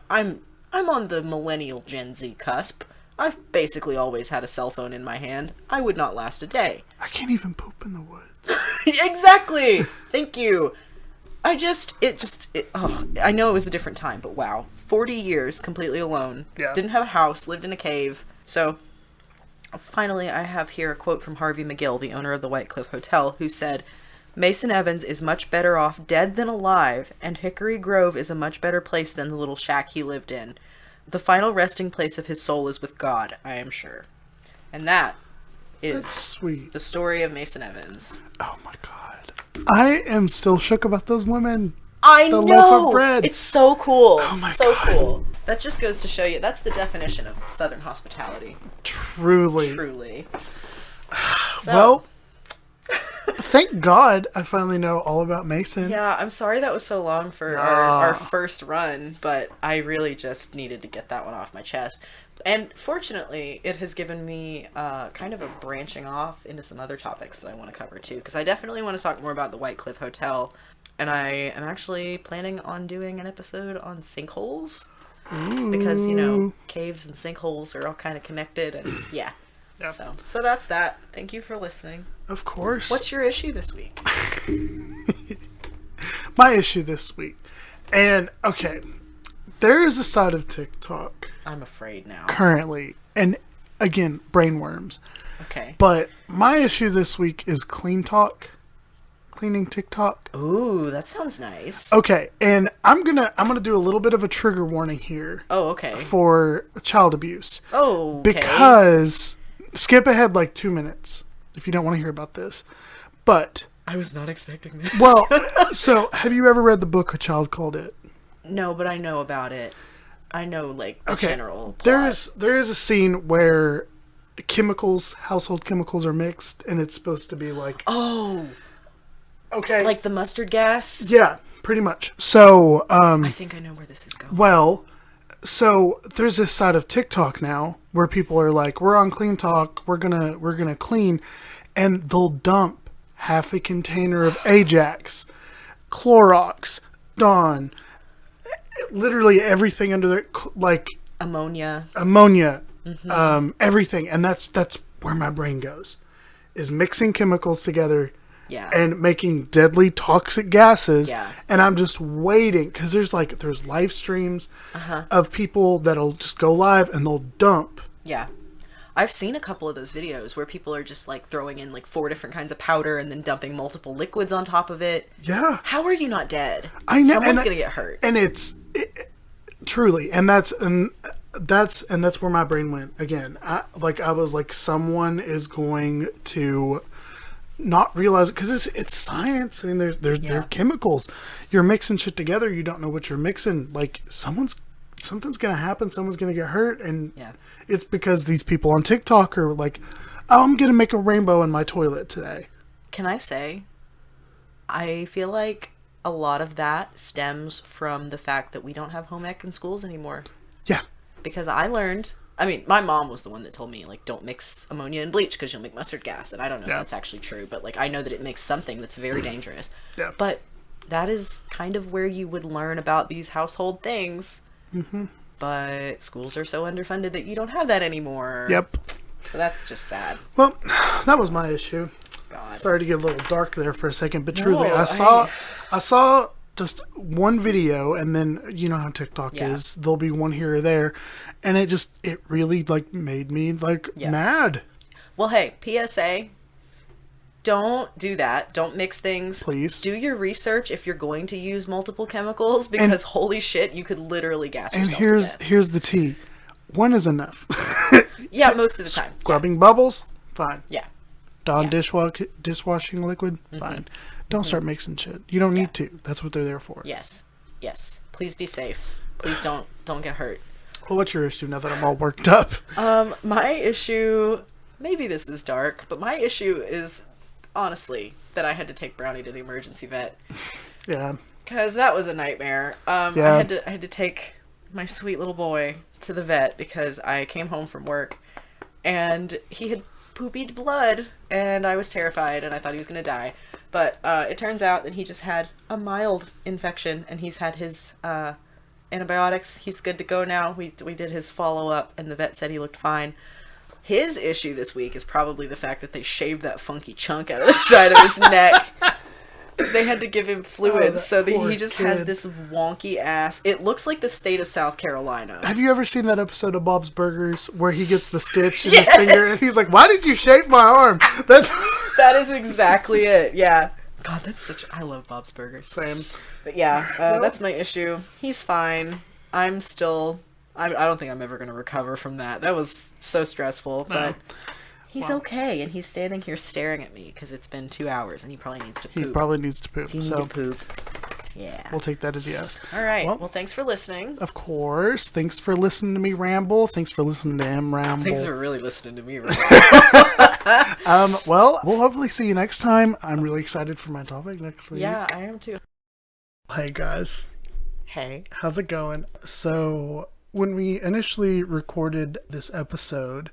I'm on the millennial Gen Z cusp, I've basically always had a cell phone in my hand, I would not last a day.
I can't even poop in the woods.
Exactly. Thank you. I know it was a different time, but wow, 40 years completely alone.
Yeah.
Didn't have a house, lived in a cave. So finally, I have here a quote from Harvey McGill, the owner of the White Cliff Hotel, who said, "Mason Evans is much better off dead than alive, and Hickory Grove is a much better place than the little shack he lived in. The final resting place of his soul is with God, I am sure." And that is
That's sweet.
the story of Mason Evans.
Oh my god. I am still shook about those women.
I
The
know!
loaf of bread.
It's so cool.
Oh my
so
God.
cool. That just goes to show you, that's the definition of Southern hospitality.
Truly.
Truly. So,
Well, thank God I finally know all about Mason.
yeah, I'm sorry that was so long for our first run, but I really just needed to get that one off my chest. And fortunately, it has given me kind of a branching off into some other topics that I want to cover too, because I definitely want to talk more about the White Cliff Hotel, and I am actually planning on doing an episode on sinkholes, because, you know, caves and sinkholes are all kind of connected, and yeah.
Yep.
So that's that. Thank you for listening.
Of course.
What's your issue this week?
My issue this week? And, okay, there is a side of TikTok
I'm afraid now.
currently, and again, brainworms.
Okay.
But my issue this week is Clean Talk. Cleaning TikTok.
Ooh, that sounds nice.
Okay, and I'm gonna do a little bit of a trigger warning here
Oh, okay.
for child abuse.
Oh, okay.
Because skip ahead like 2 minutes if you don't want to hear about this. But
I was not expecting this.
well, so have you ever read the book A Child Called It?
No, but I know about it. I know, like, the
Okay.
general plot.
There is a scene where household chemicals are mixed, and it's supposed to be like,
Oh,
okay,
like the mustard gas?
yeah, pretty much. So,
I think I know where this is going.
well, so there's this side of TikTok now where people are like, we're on Clean Talk, we're gonna clean, and they'll dump half a container of Ajax, Clorox, Dawn, literally everything under there, like
Ammonia.
ammonia, everything, and that's where my brain goes, is mixing chemicals together.
Yeah.
And making deadly toxic gases.
Yeah.
And I'm just waiting, because there's live streams of people that'll just go live and they'll dump.
Yeah. I've seen a couple of those videos where people are just, like, throwing in, like, 4 different kinds of powder and then dumping multiple liquids on top of it.
Yeah.
How are you not dead?
I know.
Someone's gonna get hurt.
And truly, and that's where my brain went again. I was like, someone is going to not realize it, because it's science. I mean, there are chemicals. You're mixing shit together. You don't know what you're mixing. Like, something's gonna happen. Someone's gonna get hurt, and it's because these people on TikTok are like, oh, I'm gonna make a rainbow in my toilet today.
Can I say, I feel like a lot of that stems from the fact that we don't have home ec in schools anymore.
Yeah.
Because I learned, I mean, my mom was the one that told me, like, don't mix ammonia and bleach because you'll make mustard gas. And I don't know if that's actually true, but, like, I know that it makes something that's very dangerous.
Yeah.
But that is kind of where you would learn about these household things.
Mm-hmm.
But schools are so underfunded that you don't have that anymore.
Yep.
So that's just sad.
Well, that was my issue.
God.
Sorry to get a little dark there for a second, but
No,
truly, I saw just one video, and then you know how TikTok is. There'll be one here or there, and it really like made me like mad.
Well, hey, PSA. Don't do that. Don't mix things.
Please.
Do your research if you're going to use multiple chemicals, because holy shit, you could literally gas yourself to death.
Here's the tea. One is enough.
Yeah, most of the time.
Scrubbing bubbles, fine.
Yeah.
Dishwashing liquid, fine. Don't start mixing shit. You don't need to. That's what they're there for.
Yes. Yes. Please be safe. Please don't get hurt.
Well, what's your issue now that I'm all worked up?
My issue, maybe this is dark, but my issue is honestly that I had to take Brownie to the emergency vet.
Yeah.
Because that was a nightmare. I had to take my sweet little boy to the vet because I came home from work and he had poopied blood and I was terrified and I thought he was going to die. But it turns out that he just had a mild infection and he's had his antibiotics. He's good to go now. We did his follow-up and the vet said he looked fine. His issue this week is probably the fact that they shaved that funky chunk out of the side of his neck. Because they had to give him fluids, so that he just has this wonky ass. It looks like the state of South Carolina.
Have you ever seen that episode of Bob's Burgers where he gets the stitch in his finger and he's like, "Why did you shave my arm?"
That is exactly it. Yeah. God, I love Bob's Burgers.
Same.
But yeah, that's my issue. He's fine. I don't think I'm ever going to recover from that. That was so stressful, but he's okay, and he's standing here staring at me because it's been 2 hours, and he probably needs to poop. Yeah.
We'll take that as yes.
All right. Well, thanks for listening.
Of course. Thanks for listening to me ramble. Thanks for listening to Em ramble.
Thanks for really listening to me ramble.
Well, we'll hopefully see you next time. I'm really excited for my topic next week.
Yeah, I am too.
Hey, guys.
Hey.
How's it going? So, when we initially recorded this episode,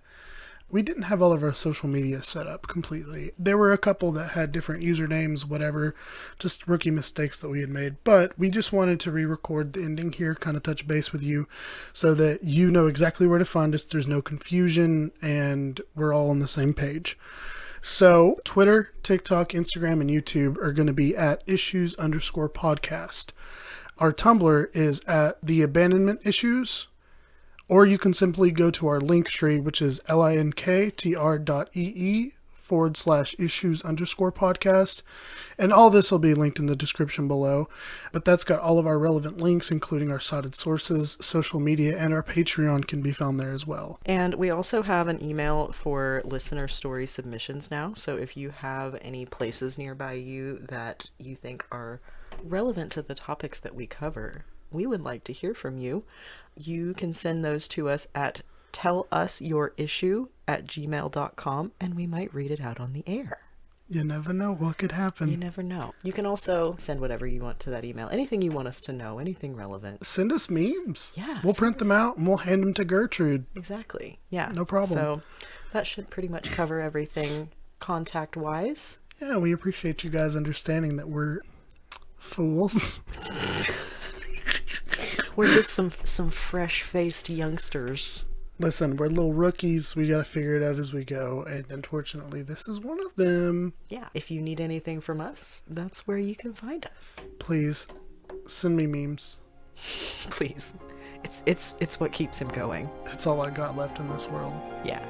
we didn't have all of our social media set up completely. There were a couple that had different usernames, whatever, just rookie mistakes that we had made. But we just wanted to re-record the ending here, kind of touch base with you so that you know exactly where to find us. There's no confusion and we're all on the same page. So Twitter, TikTok, Instagram, and YouTube are going to be at issues_podcast. Our Tumblr is at the Abandonment Issues. Or you can simply go to our link tree, which is linktr.ee/issues_podcast. And all this will be linked in the description below. But that's got all of our relevant links, including our cited sources, social media, and our Patreon can be found there as well.
And we also have an email for listener story submissions now. So if you have any places nearby you that you think are relevant to the topics that we cover, we would like to hear from you. You can send those to us at tellusyourissue@gmail.com and we might read it out on the air.
You never know what could happen.
You never know. You can also send whatever you want to that email. Anything you want us to know, anything relevant.
Send us memes.
Yeah.
We'll print them out and we'll hand them to Gertrude.
Exactly. Yeah.
No problem.
So that should pretty much cover everything contact-wise.
Yeah, we appreciate you guys understanding that we're fools.
We're just some fresh-faced youngsters.
Listen, we're little rookies. We got to figure it out as we go. And unfortunately, this is one of them.
Yeah. If you need anything from us, that's where you can find us.
Please, send me memes.
Please. It's what keeps him going.
It's all I got left in this world.
Yeah.